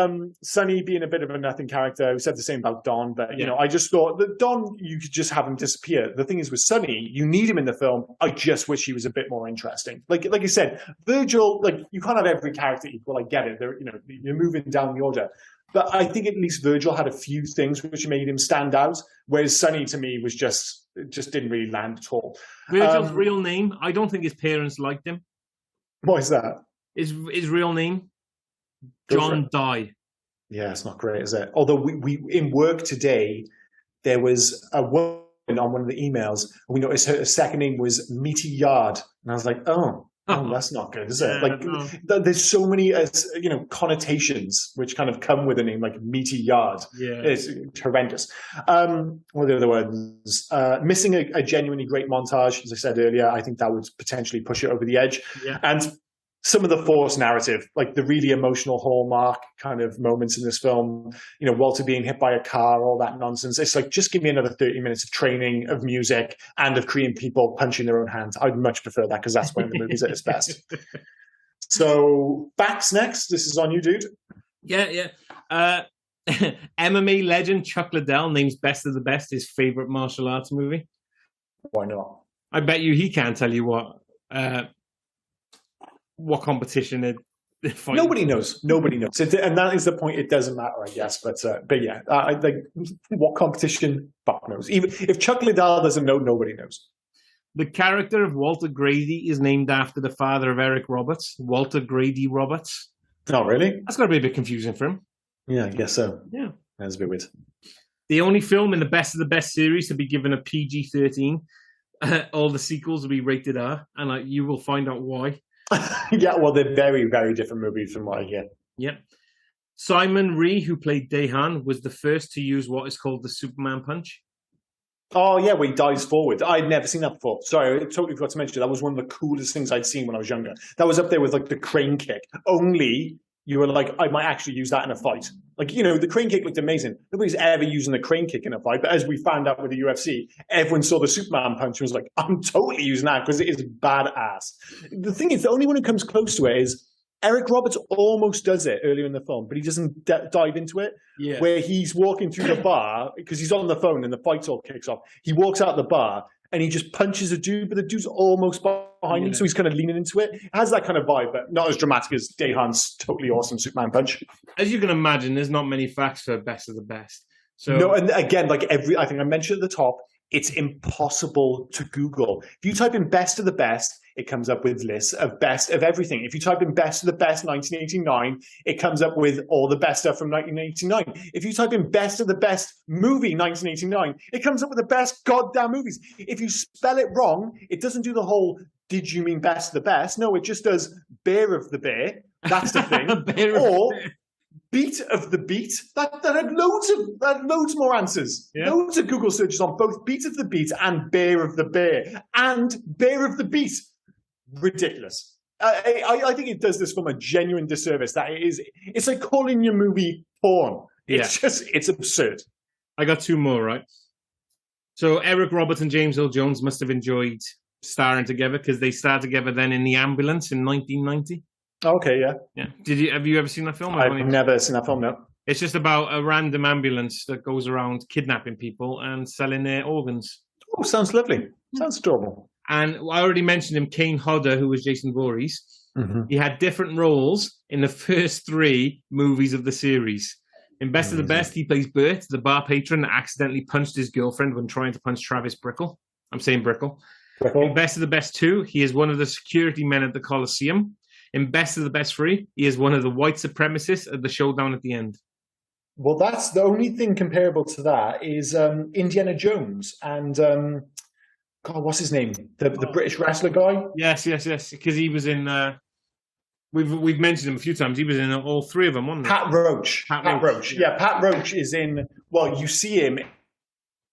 Sonny being a bit of a nothing character. We said the same about Don, but I just thought that Don, you could just have him disappear. The thing is with Sonny, you need him in the film. I just wish he was a bit more interesting. Like you said, Virgil, like, you can't have every character equal. I get it. You're moving down the order. But I think at least Virgil had a few things which made him stand out, whereas Sonny to me was just didn't really land at all. Virgil's real name, I don't think his parents liked him. What is that? His real name? John Dye. Yeah, it's not great, is it? Although we in work today, there was a woman on one of the emails, and we noticed her second name was Meaty Yard. And I was like, oh, that's not good, is it? There's so many connotations which kind of come with a name like Meaty Yard. Yeah, it's horrendous. What are the other ones? Missing a genuinely great montage, as I said earlier. I think that would potentially push it over the edge. Yeah. And some of the forced narrative, like the really emotional hallmark kind of moments in this film, Walter being hit by a car, all that nonsense. It's like, just give me another 30 minutes of training, of music, and of Korean people punching their own hands. I'd much prefer that, because that's when the movie's at its best. So, Backs next. This is on you, dude. Yeah. MMA legend Chuck Liddell names Best of the Best his favorite martial arts movie. Why not? I bet you he can't tell you what competition it fighting. Nobody knows, and that is the point. It doesn't matter, I guess. But yeah, I think what competition, fuck knows. Even if Chuck Liddell doesn't know, nobody knows. The character of Walter Grady is named after the father of Eric Roberts, Walter Grady Roberts. Oh, really? That's got to be a bit confusing for him. Yeah, I guess so. Yeah, that's a bit weird. The only film in the Best of the Best series to be given a PG-13. All the sequels will be rated R, and you will find out why. Yeah, well, they're very, very different movies from what I hear. Yeah. Simon Rhee, who played Daehan, was the first to use what is called the Superman punch. Oh, yeah, where he dives forward. I'd never seen that before. Sorry, I totally forgot to mention that was one of the coolest things I'd seen when I was younger. That was up there with, like, the crane kick. Only you were like, I might actually use that in a fight. Like, the crane kick looked amazing. Nobody's ever using the crane kick in a fight. But as we found out with the UFC, everyone saw the Superman punch and was like, I'm totally using that because it is badass. The thing is, the only one who comes close to it is Eric Roberts almost does it earlier in the film, but he doesn't dive into it. Yeah. Where he's walking through the bar because he's on the phone and the fight all kicks off. He walks out the bar and he just punches a dude, but the dude's almost behind him, so he's kind of leaning into it. It has that kind of vibe, but not as dramatic as Daehan's totally awesome Superman punch. As you can imagine, there's not many facts for Best of the Best. So no, and again, I think I mentioned at the top, it's impossible to Google. If you type in Best of the Best, it comes up with lists of best of everything. If you type in Best of the Best 1989, it comes up with all the best stuff from 1989. If you type in Best of the Best movie 1989, it comes up with the best goddamn movies. If you spell it wrong, it doesn't do the whole, did you mean Best of the Best? No, it just does Bear of the Bear. That's the thing. Beat of the Beat. That had loads more answers. Yeah. Loads of Google searches on both Beat of the Beat and Bear of the Bear and Bear of the Beat. Ridiculous. I think it does this film a genuine disservice. It's like calling your movie porn. It's absurd. I got two more, right? So Eric Roberts and James Earl Jones must have enjoyed starring together because they starred together then in The Ambulance in 1990. Okay, yeah. Yeah. Have you ever seen that film? I've never seen that film, no. It's just about a random ambulance that goes around kidnapping people and selling their organs. Oh, sounds lovely. Sounds adorable. And I already mentioned him, Kane Hodder, who was Jason Voorhees. Mm-hmm. He had different roles in the first 3 movies of the series. In Best of the Best, he plays Bert, the bar patron that accidentally punched his girlfriend when trying to punch Travis Bickle. I'm saying Bickle. In Best of the Best 2, he is one of the security men at the Coliseum. In Best of the Best 3, he is one of the white supremacists at the showdown at the end. Well, that's the only thing comparable to that is Indiana Jones and... God, what's his name? The British wrestler guy? Yes. Because he was in... We've mentioned him a few times. He was in all 3 of them, wasn't he? Pat Roach. Pat Roach. Yeah, Pat Roach is in... Well, you see him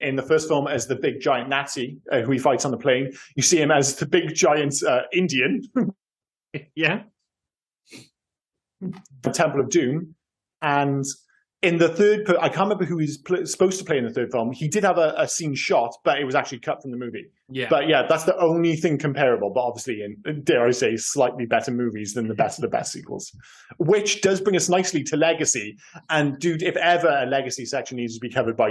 in the first film as the big giant Nazi who he fights on the plane. You see him as the big giant Indian. Yeah. The Temple of Doom. And... in the third, I can't remember who he's supposed to play in the third film. He did have a scene shot, but it was actually cut from the movie. Yeah. But yeah, that's the only thing comparable. But obviously, in, dare I say, slightly better movies than the Best of the Best sequels. Which does bring us nicely to Legacy. And dude, if ever a Legacy section needs to be covered by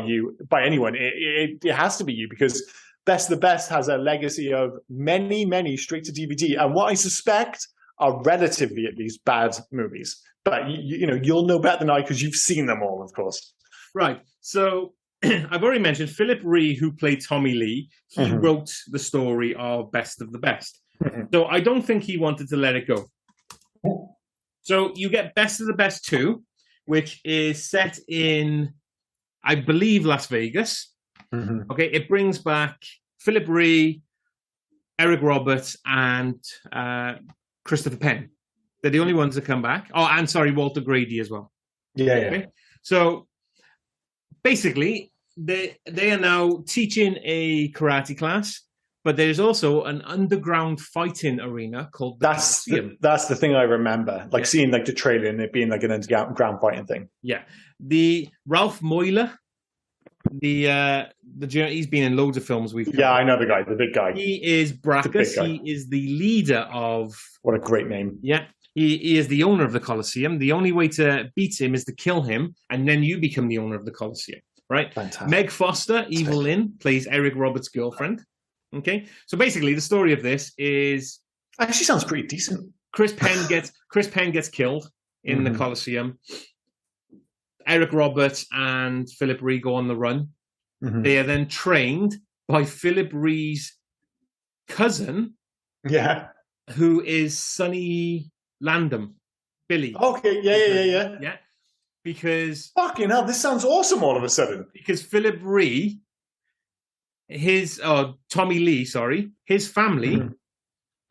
anyone, it has to be you, because Best of the Best has a legacy of many straight to DVD. And what I suspect are relatively, at least, bad movies. But you'll know better than I because you've seen them all, of course. Right. So I've already mentioned Philip Ree, who played Tommy Lee. He wrote the story of Best of the Best. So I don't think he wanted to let it go. So you get Best of the Best 2, which is set in, I believe, Las Vegas. Okay. It brings back Philip Ree, Eric Roberts, and Christopher Penn. They're the only ones that come back. Oh, and sorry, Walter Grady as well. Yeah. Okay? So basically, they are now teaching a karate class, but there's also an underground fighting arena called the Coliseum. That's the thing I remember, seeing the trailer and it being like an underground fighting thing. Yeah, the Ralph Moyler, he's been in loads of films. I know the guy, the big guy. He is Brackus. He is the leader of. What a great name! Yeah. He is the owner of the Coliseum. The only way to beat him is to kill him, and then you become the owner of the Coliseum, right? Fantastic. Meg Foster, Evil Lynn, plays Eric Roberts' girlfriend. Okay, so basically the story of this is actually sounds pretty decent. Chris Penn gets killed in the Coliseum. Eric Roberts and Philip Ree go on the run. They are then trained by Philip Ree's cousin, who is Sonny Landham, Billy. Okay, yeah. Because fucking hell, this sounds awesome all of a sudden. Because Philip Ree, Tommy Lee, his family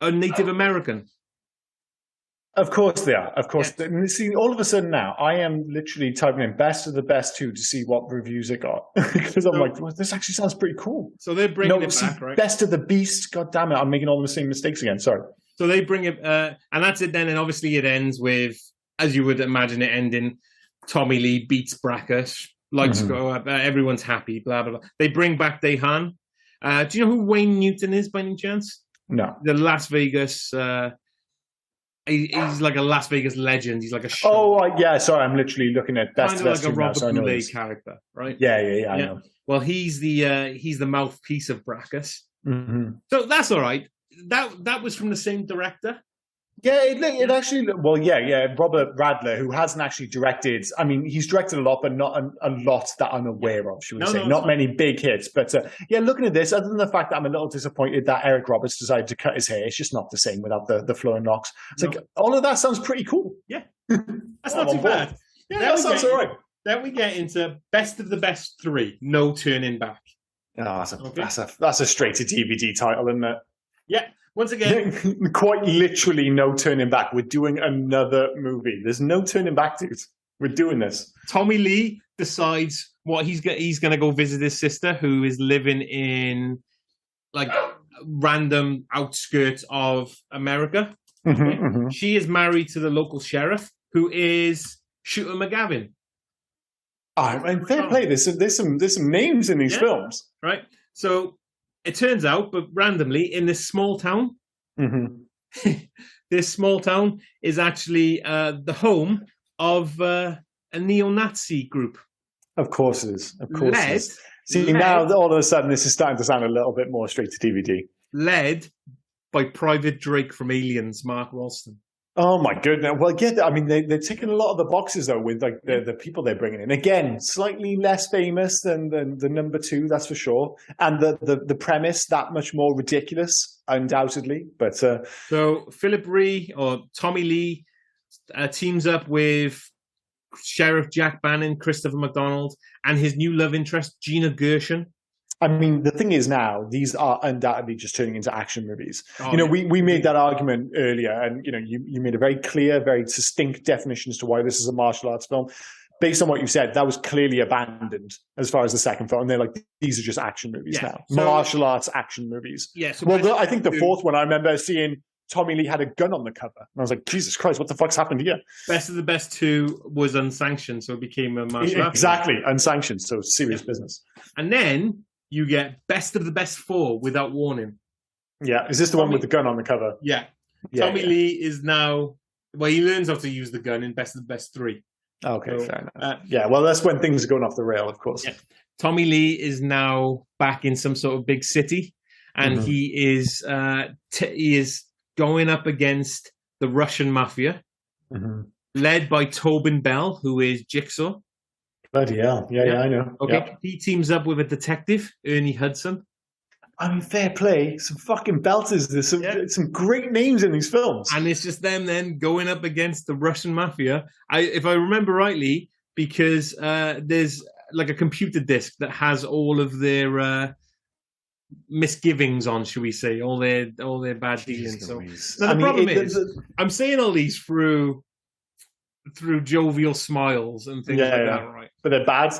are Native American. Of course they are. Of course. Yeah. See, all of a sudden now, I am literally typing in Best of the Best 2 to see what reviews it got. Because I'm like, well, this actually sounds pretty cool. So they're bringing it back, right? Best of the Beast. God damn it, I'm making all the same mistakes again. Sorry. So they bring it, and that's it then. And obviously it ends with, as you would imagine it ending, Tommy Lee beats Brackus, lights go up, everyone's happy, blah, blah, blah. They bring back Dehan. Do you know who Wayne Newton is by any chance? No. The Las Vegas, he's like a Las Vegas legend. He's like a show. Oh, yeah, sorry, I'm literally looking at Best of the Best 2 like a Robert now, so Goulet character, right? Yeah, I know. Well, he's the mouthpiece of Brackus. So that's all right. That was from the same director. Yeah, it actually. Well, yeah. Robert Radler, who hasn't actually directed. I mean, he's directed a lot, but not a lot that I'm aware of. Should we say? Not many big hits, but looking at this, other than the fact that I'm a little disappointed that Eric Roberts decided to cut his hair, it's just not the same without the flowing locks. It's like all of that sounds pretty cool. Yeah, that's not too bad. Yeah, that sounds all right. Then we get into Best of the Best 3, No Turning Back. Oh, that's a straight to DVD title, isn't it? Yeah. Once again, quite literally no turning back. We're doing another movie. There's no turning back, dude. We're doing this. Tommy Lee decides what he's going to go visit his sister, who is living in like random outskirts of America. She is married to the local sheriff, who is Shooter McGavin. And fair play. There's some names in these films, right? So it turns out, but randomly, in this small town, this small town is actually the home of a neo-Nazi group. Of course it is. Of course it is. See, now all of a sudden this is starting to sound a little bit more straight to DVD. Led by Private Drake from Aliens, Mark Ralston. Oh my goodness! Well, yeah, I mean they're ticking a lot of the boxes though with like the people they're bringing in. Again, slightly less famous than the number two, that's for sure, and the premise that much more ridiculous, undoubtedly. But so Philip Rhee or Tommy Lee teams up with Sheriff Jack Bannon, Christopher McDonald, and his new love interest Gina Gershon. I mean, the thing is now, these are undoubtedly just turning into action movies. We made that argument earlier, and, you made a very clear, very distinct definition as to why this is a martial arts film. Based on what you said, that was clearly abandoned as far as the second film. And they're like, these are just action movies now. So, martial arts action movies. Yeah. So I think the fourth one, I remember seeing Tommy Lee had a gun on the cover. And I was like, Jesus Christ, what the fuck's happened here? Best of the Best 2 was unsanctioned, so it became a martial arts. Exactly, unsanctioned, so serious business. And then you get Best of the Best 4 Without Warning. Yeah, is this the one with the gun on the cover? Yeah. Tommy Lee is now, he learns how to use the gun in Best of the Best 3. Okay, so, fair enough. Well, that's when things are going off the rail, of course. Yeah. Tommy Lee is now back in some sort of big city, and he is going up against the Russian mafia, led by Tobin Bell, who is Jigsaw. Bloody hell. Yeah, I know. Okay, he teams up with a detective, Ernie Hudson. I mean, fair play. Some fucking belters. There's some great names in these films. And it's just them then going up against the Russian mafia. If I remember rightly, because there's like a computer disk that has all of their misgivings on, should we say, all their bad dealings. So now the problem is, I'm saying all these through jovial smiles and things like that, right? But they're bad.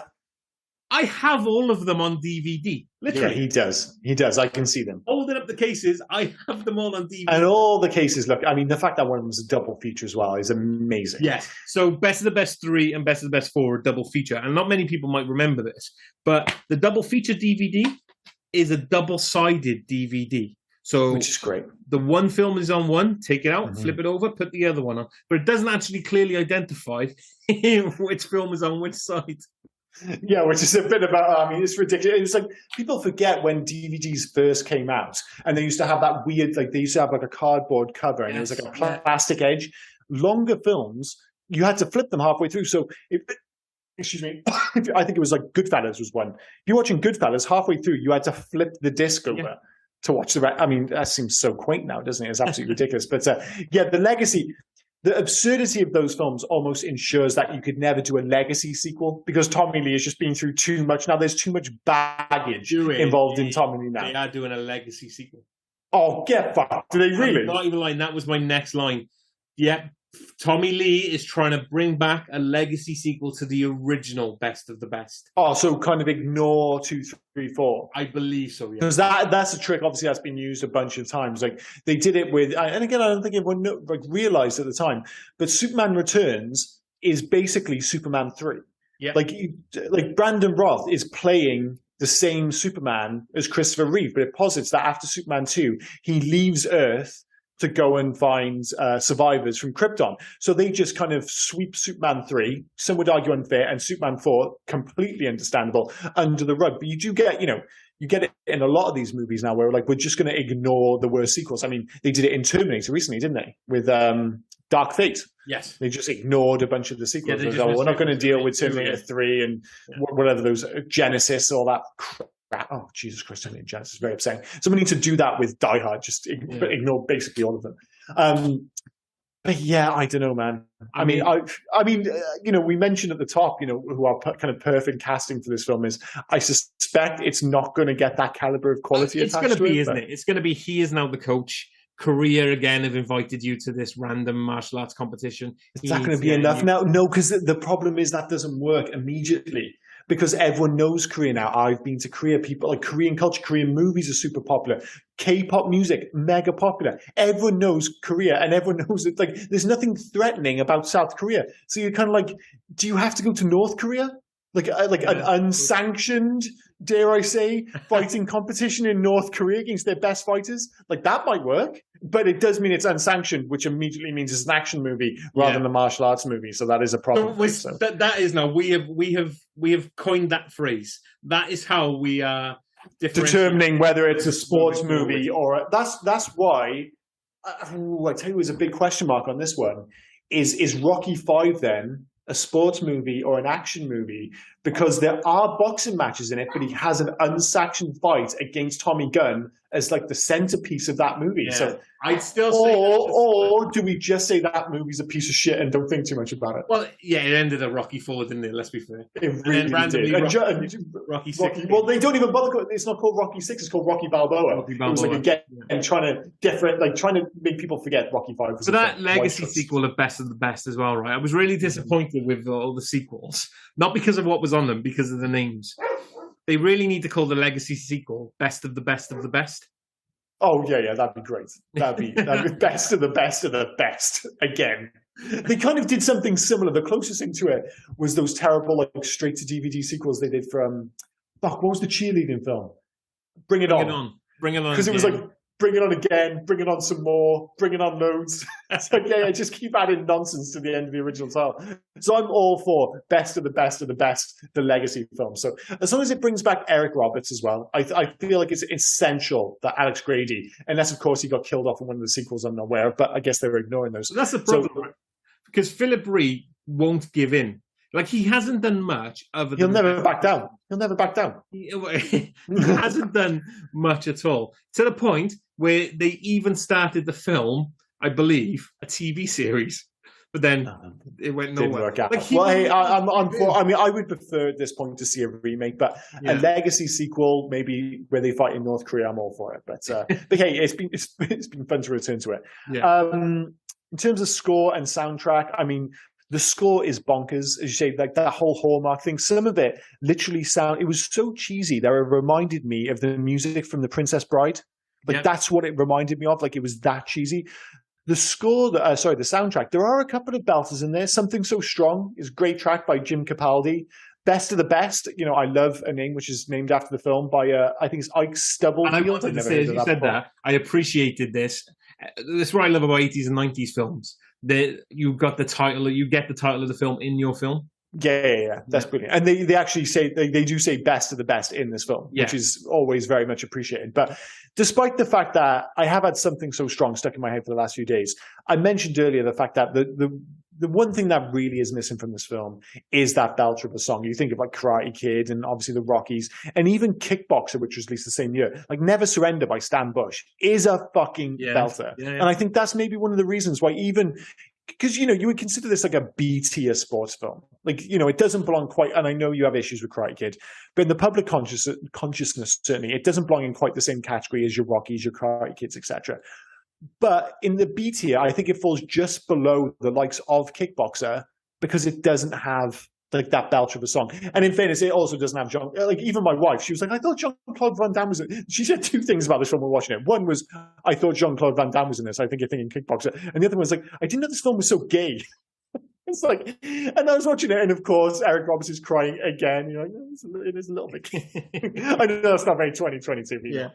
I have all of them on DVD. Literally. Yeah, he does. I can see them. Holding up the cases, I have them all on DVD. And all the cases, look, I mean, the fact that one was a double feature as well is amazing. Yes. So Best of the Best 3 and Best of the Best 4 are double feature. And not many people might remember this, but the double feature DVD is a double-sided DVD. So which is great. The one film is on one, take it out, flip it over, put the other one on. But it doesn't actually clearly identify which film is on which side. Yeah, which is a bit about, it's ridiculous. It's like people forget when DVDs first came out and they used to have that weird, they used to have a cardboard cover and it was like a plastic edge. Longer films, you had to flip them halfway through. So, excuse me, I think it was like Goodfellas was one. If you're watching Goodfellas, halfway through, you had to flip the disc over to watch the rest. I mean, that seems so quaint now, doesn't it? It's absolutely ridiculous. But the legacy... The absurdity of those films almost ensures that you could never do a legacy sequel because Tommy Lee has just been through too much. Now there's too much baggage involved in Tommy Lee now. They are doing a legacy sequel. Oh, get fucked. Do they really? I'm not even lying. That was my next line. Yeah. Tommy Lee is trying to bring back a legacy sequel to the original Best of the Best. Oh, so kind of ignore 2, 3, 4. I believe so, yeah. Because that's a trick, obviously, that's been used a bunch of times. Like, they did it with, and again, I don't think everyone realized at the time, but Superman Returns is basically Superman 3. Yeah. Like Brandon Roth is playing the same Superman as Christopher Reeve, but it posits that after Superman 2, he leaves Earth to go and find survivors from Krypton. So they just kind of sweep Superman 3, some would argue unfair, and Superman 4, completely understandable, under the rug. But you do get, you get it in a lot of these movies now where we're just going to ignore the worst sequels. I mean, they did it in Terminator recently, didn't they? With Dark Fate. Yes. They just ignored a bunch of the sequels. We're not going to deal with Terminator 3 and whatever those, Genesis, all that crap. Oh, Jesus Christ, Genesis is very upsetting. So we need to do that with Die Hard, just ignore basically all of them. But yeah, I don't know, man. I mean, we mentioned at the top, who our kind of perfect casting for this film is. I suspect it's not going to get that caliber of quality. It's going to be, isn't it? It's going to be, he is now the coach. Korea again have invited you to this random martial arts competition. Is that going to be enough now? No, because the problem is that doesn't work immediately. Because everyone knows Korea now. I've been to Korea. People like Korean culture, Korean movies are super popular. K-pop music, mega popular. Everyone knows Korea, and everyone knows it. Like, there's nothing threatening about South Korea. So you're kind of like, do you have to go to North Korea? Like an unsanctioned, dare I say, fighting competition in North Korea against their best fighters? Like, that might work. But it does mean it's unsanctioned, which immediately means it's an action movie rather than a martial arts movie. So that is a problem. So that is now we have coined that phrase. That is how we are determining whether it's a sports movie or that's why. I tell you, there's a big question mark on this one. Is Rocky V then a sports movie or an action movie? Because there are boxing matches in it, but he has an unsanctioned fight against Tommy Gunn as like the centerpiece of that movie. Yeah. So I'd still say, or do we just say that movie's a piece of shit and don't think too much about it? Well, yeah, it ended at Rocky IV, didn't it? Let's be fair. It really did. Rocky VI. Well, they don't even bother. It's not called Rocky VI. It's called Rocky Balboa. It was like trying to make people forget Rocky V. So that legacy sequel of Best of the Best as well, right? I was really disappointed with all the sequels, not because of what was on them, because of the names. They really need to call the legacy sequel Best of the Best of the Best. Oh yeah, that'd be great. That'd be best of the best of the best again. They kind of did something similar. The closest thing to it was those terrible like straight to DVD sequels they did from what was the cheerleading film? Bring It On. Bring It On. Because it was like bring it on again, bring it on some more, bring it on loads. It's like, just keep adding nonsense to the end of the original title. So I'm all for best of the best of the best, the legacy film. So as long as it brings back Eric Roberts as well, I feel like it's essential that Alex Grady, unless of course he got killed off in one of the sequels I'm not aware of, but I guess they were ignoring those. That's the problem, right? Because Philip Ree won't give in. Like, he hasn't done much other than... He'll never back down. He'll never back down. He hasn't done much at all. To the point where they even started the film, I believe, a TV series. But then it went nowhere. Didn't work out. I would prefer at this point to see a remake, but a legacy sequel, maybe where they fight in North Korea, I'm all for it. But hey, it's been fun to return to it. Yeah. In terms of score and soundtrack, I mean, the score is bonkers, as you say, like that whole Hallmark thing. Some of it literally it was so cheesy that it reminded me of the music from The Princess Bride. Like, that's what it reminded me of. Like, it was that cheesy. The score, the soundtrack, there are a couple of belters in there. Something So Strong is a great track by Jim Capaldi. Best of the Best, I Love a Name, which is named after the film by, I think it's Ike Stubblefield. And I wanted to say, as you said that, I appreciated this. This is what I love about 80s and 90s films. You get the title of the film in your film. Yeah. That's brilliant. And they actually say, they do say best of the best in this film, which is always very much appreciated. But despite the fact that I have had Something So Strong stuck in my head for the last few days, I mentioned earlier the fact that the one thing that really is missing from this film is that belter of a song. You think of like Karate Kid and obviously the Rockies and even Kickboxer, which was released the same year. Like Never Surrender by Stan Bush is a fucking belter. Yeah. And I think that's maybe one of the reasons why because, you would consider this like a B-tier sports film. Like, it doesn't belong quite, and I know you have issues with Karate Kid, but in the public consciousness, certainly, it doesn't belong in quite the same category as your Rockies, your Karate Kids, etc. But in the B tier, I think it falls just below the likes of Kickboxer because it doesn't have like that belcher of a song. And in fairness, it also doesn't have even my wife, she was like, I thought Jean-Claude Van Damme was in it. She said two things about this film when we were watching it. One was, I thought Jean-Claude Van Damme was in this. I think you're thinking Kickboxer. And the other one was like, I didn't know this film was so gay. It's like, and I was watching it, and of course, Eric Roberts is crying again. It is a little bit. I know that's not very 2022. Yeah,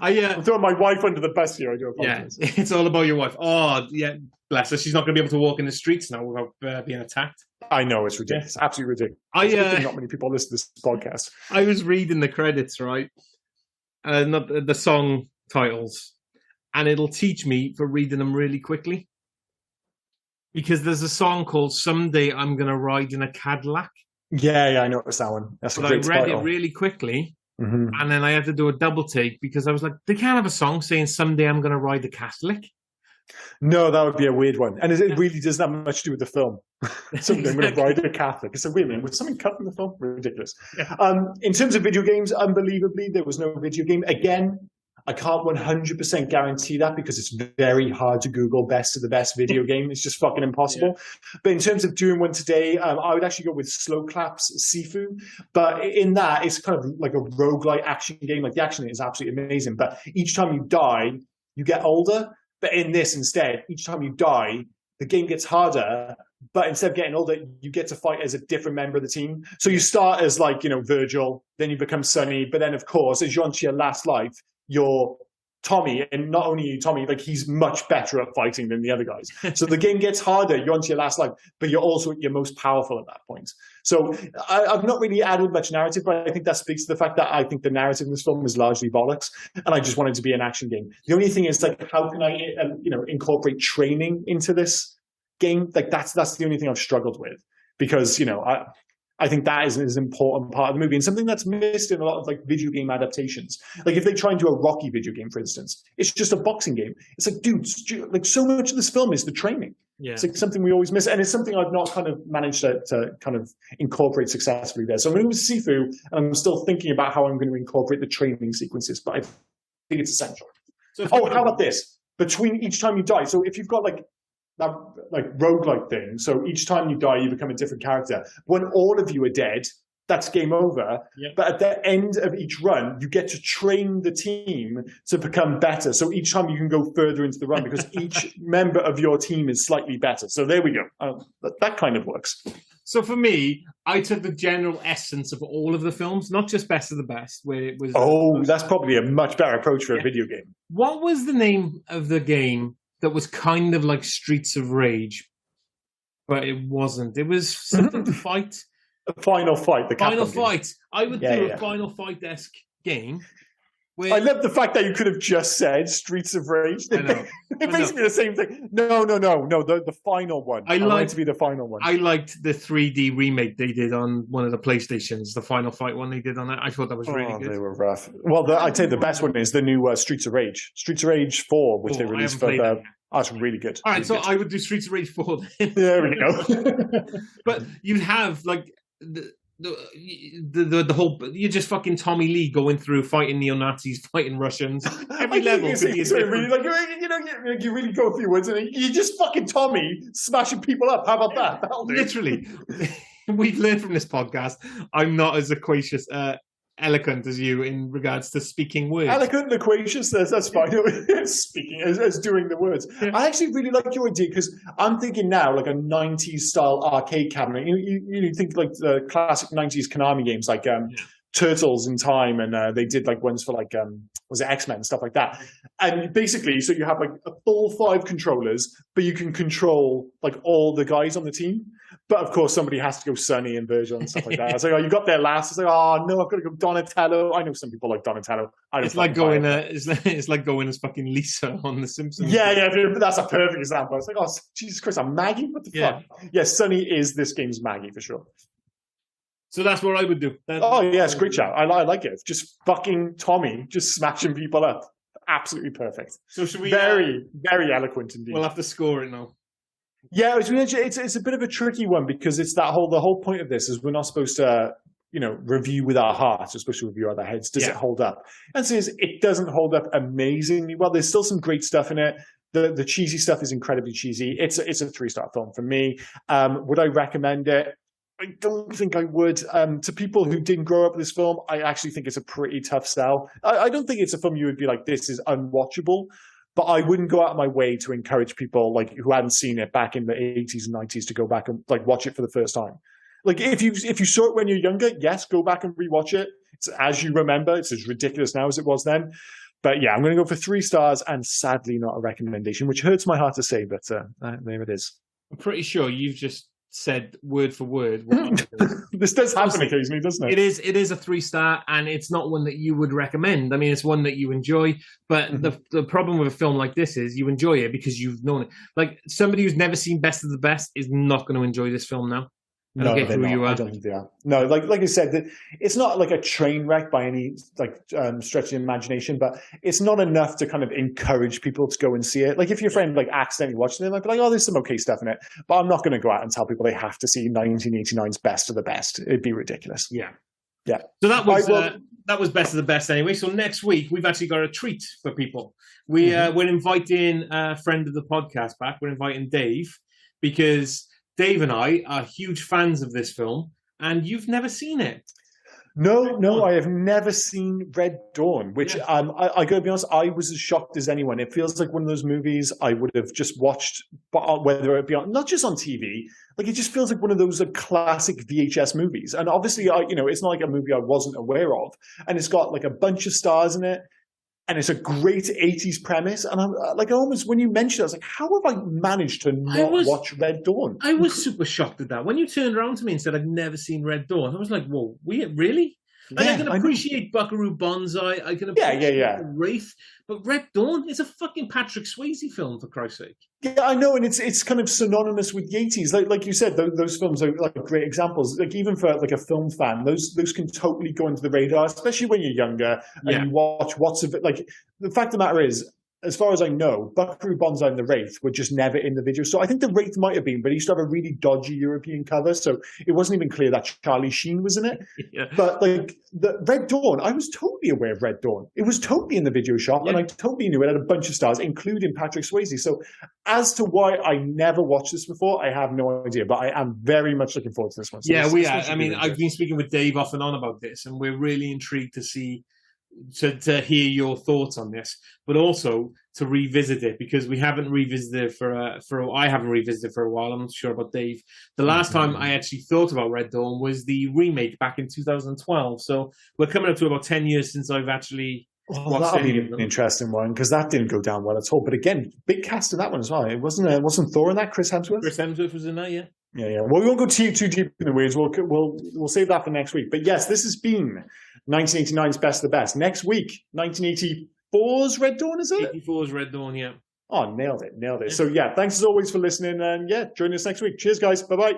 I'm throwing my wife under the bus here. I do apologize. Yeah, it's all about your wife. Oh, yeah, bless her. She's not going to be able to walk in the streets now without being attacked. I know, it's ridiculous. Absolutely ridiculous. Not many people listen to this podcast. I was reading the credits, right? Not the song titles, and it'll teach me for reading them really quickly. Because there's a song called Someday I'm Gonna Ride in a Cadillac. Yeah, I noticed that one. That's a great title. I read it really quickly, and then I had to do a double take because I was like, they can't have a song saying Someday I'm Gonna Ride a Catholic. No, that would be a weird one. And it really doesn't have much to do with the film. Someday I'm going to ride a Catholic. It's a weird one. Was something cut from the film? Ridiculous. Yeah. In terms of video games, unbelievably, there was no video game. Again, I can't 100% guarantee that because it's very hard to Google best of the best video game. It's just fucking impossible. Yeah. But in terms of doing one today, I would actually go with Slow Clap's Sifu. But in that, it's kind of like a roguelike action game. Like the action is absolutely amazing. But each time you die, you get older. But in this instead, each time you die, the game gets harder. But instead of getting older, you get to fight as a different member of the team. So you start as like, Virgil, then you become Sonny. But then, of course, as you're onto your last life, you're Tommy, and not only you, Tommy, like he's much better at fighting than the other guys. So the game gets harder. You're onto your last life, but you're also at your most powerful at that point. So I've not really added much narrative, but I think that speaks to the fact that I think the narrative in this film is largely bollocks, and I just want it to be an action game. The only thing is, like, how can I, incorporate training into this game? Like that's the only thing I've struggled with, because I think that is an important part of the movie, and something that's missed in a lot of like video game adaptations. Like if they try and do a Rocky video game, for instance, it's just a boxing game. It's like, dude, like so much of this film is the training. Yeah. It's like something we always miss, and it's something I've not kind of managed to kind of incorporate successfully there. So I'm going to Sifu, and I'm still thinking about how I'm going to incorporate the training sequences, but I think it's essential. So how about this? Between each time you die, so if you've got like that like roguelike thing, so each time you die you become a different character. When all of you are dead, that's game over. Yep. But at the end of each run, you get to train the team to become better. So each time you can go further into the run because each member of your team is slightly better. So there we go. That kind of works. So for me, I took the general essence of all of the films, not just Best of the Best, where it was... Oh, that's probably a much better approach for a video game. What was the name of the game that was kind of like Streets of Rage, but it wasn't? It was something to fight. Final Fight. The Final Fight. I would do a Final Fight-esque game. I love the fact that you could have just said Streets of Rage. It's basically the same thing. No. The final one. I like it to be the final one. I liked the 3D remake they did on one of the PlayStations, the Final Fight one they did on that. I thought that was really good. They were rough. Well, I'd say the best one is the new Streets of Rage. Streets of Rage 4, which they released for the... That's really good. All right, really so good. I would do Streets of Rage 4 then. There we go. But you'd have, like... The whole, you're just fucking Tommy Lee going through fighting neo-Nazis, fighting Russians. Every level could be really, like, you really go through words and you're just fucking Tommy smashing people up. How about that? Literally. We've learned from this podcast, I'm not as eloquent as you in regards to speaking words. Eloquent, loquacious, that's fine. Speaking as doing the words. Yeah. I actually really like your idea because I'm thinking now like a 90s style arcade cabinet. You think like the classic 90s Konami games like Turtles in Time, and they did like ones for like was it X-Men and stuff like that. And basically, so you have like a full 5 controllers, but you can control like all the guys on the team. But of course, somebody has to go Sonny and Virgil and stuff like that. It's like, you got there last. It's like, no, I've got to go Donatello. I know some people like Donatello. It's like going as fucking Lisa on The Simpsons. Yeah, that's a perfect example. It's like, oh, Jesus Christ, I'm Maggie? What the fuck? Yeah, Sonny is this game's Maggie for sure. So that's what I would do. It's great shout. I like it. Just fucking Tommy, just smashing people up. Absolutely perfect. So should we? Very, very eloquent indeed. We'll have to score it now. Yeah, it's a bit of a tricky one because it's the whole point of this is we're not supposed to, review with our hearts. We're supposed to review with our heads. Does it hold up? And so it doesn't hold up amazingly well. There's still some great stuff in it. The cheesy stuff is incredibly cheesy. It's a 3-star film for me. Would I recommend it? I don't think I would. To people who didn't grow up with this film, I actually think it's a pretty tough sell. I don't think it's a film you would be like, this is unwatchable. But I wouldn't go out of my way to encourage people like who hadn't seen it back in the 80s and 90s to go back and like watch it for the first time. Like if you saw it when you're younger, yes, go back and rewatch it. It's as you remember. It's as ridiculous now as it was then. But yeah, I'm going to go for 3 stars and sadly not a recommendation, which hurts my heart to say, but there it is. I'm pretty sure you've just said word for word. This does happen occasionally, doesn't it? It is a 3-star, and it's not one that you would recommend. I mean, it's one that you enjoy, but the problem with a film like this is you enjoy it because you've known it. Like somebody who's never seen Best of the Best is not going to enjoy this film now. I don't think they are. No, like I said, it's not like a train wreck by any stretch of the imagination, but it's not enough to kind of encourage people to go and see it. Like if your friend accidentally watched it, they might be like, oh, there's some okay stuff in it. But I'm not going to go out and tell people they have to see 1989's Best of the Best. It'd be ridiculous. Yeah. Yeah. So that was that was best of the best anyway. So next week, we've actually got a treat for people. We're inviting a friend of the podcast back. We're inviting Dave, because Dave and I are huge fans of this film, and you've never seen it. No, I have never seen Red Dawn, which I gotta be honest, I was as shocked as anyone. It feels like one of those movies I would have just watched, whether it be on, not just on TV, like it just feels like one of those classic VHS movies. And obviously, it's not like a movie I wasn't aware of. And it's got like a bunch of stars in it. And it's a great 80s premise. And I'm like, almost when you mentioned it, I was like, how have I managed to not watch Red Dawn? I was super shocked at that. When you turned around to me and said, I've never seen Red Dawn, I was like, whoa, really? Like, I can appreciate Buckaroo Banzai. I can appreciate Wraith. But Red Dawn is a fucking Patrick Swayze film, for Christ's sake. Yeah, I know, and it's kind of synonymous with the 80s. Like you said, those films are like great examples. Like even for like a film fan, those can totally go into the radar, especially when you're younger and you watch what's of it. Like the fact of the matter is, as far as I know, Buckaroo Banzai and the Wraith were just never in the video. So I think the Wraith might have been, but he used to have a really dodgy European cover, so it wasn't even clear that Charlie Sheen was in it. But like the Red Dawn, I was totally aware of Red Dawn. It was totally in the video shop, and I totally knew it had a bunch of stars, including Patrick Swayze. So as to why I never watched this before, I have no idea. But I am very much looking forward to this one. So we are. I mean, I've been speaking with Dave off and on about this, and we're really intrigued to see. To hear your thoughts on this, but also to revisit it, because we haven't revisited I haven't revisited for a while. I'm not sure about Dave. The last time I actually thought about Red Dawn was the remake back in 2012. So we're coming up to about 10 years since I've actually watched that'll be an interesting one, because that didn't go down well at all. But again, big cast in that one as well. It wasn't Thor in that. Chris Hemsworth. Chris Hemsworth was in that, yeah. Yeah. Well, we won't go too deep in the weeds. We'll save that for next week. But yes, this has been 1989's Best of the Best. Next week, 1984's Red Dawn, is it? 84's Red Dawn, yeah. Oh, nailed it. Yeah. So yeah, thanks as always for listening, and join us next week. Cheers, guys. Bye-bye.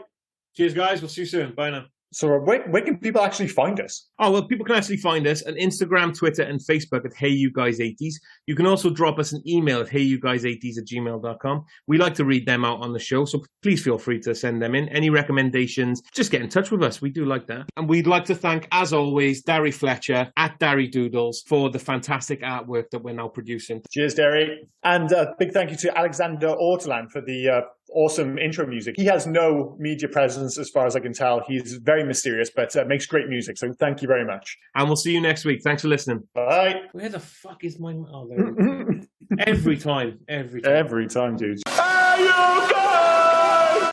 Cheers, guys. We'll see you soon. Bye now. So where can people actually find us? Oh, well, people can actually find us on Instagram, Twitter, and Facebook at HeyYouGuys80s. You can also drop us an email at HeyYouGuys80s@gmail.com. We like to read them out on the show, so please feel free to send them in. Any recommendations, just get in touch with us. We do like that. And we'd like to thank, as always, Darry Fletcher at Darry Doodles for the fantastic artwork that we're now producing. Cheers, Darry. And a big thank you to Alexander Ortolan for the awesome intro music. He has no media presence as far as I can tell. He's very mysterious, but makes great music. So thank you very much. And we'll see you next week. Thanks for listening. Bye. Where the fuck is my... Oh, there it is. Every time, dude. Every time, dude. Hey, you guys!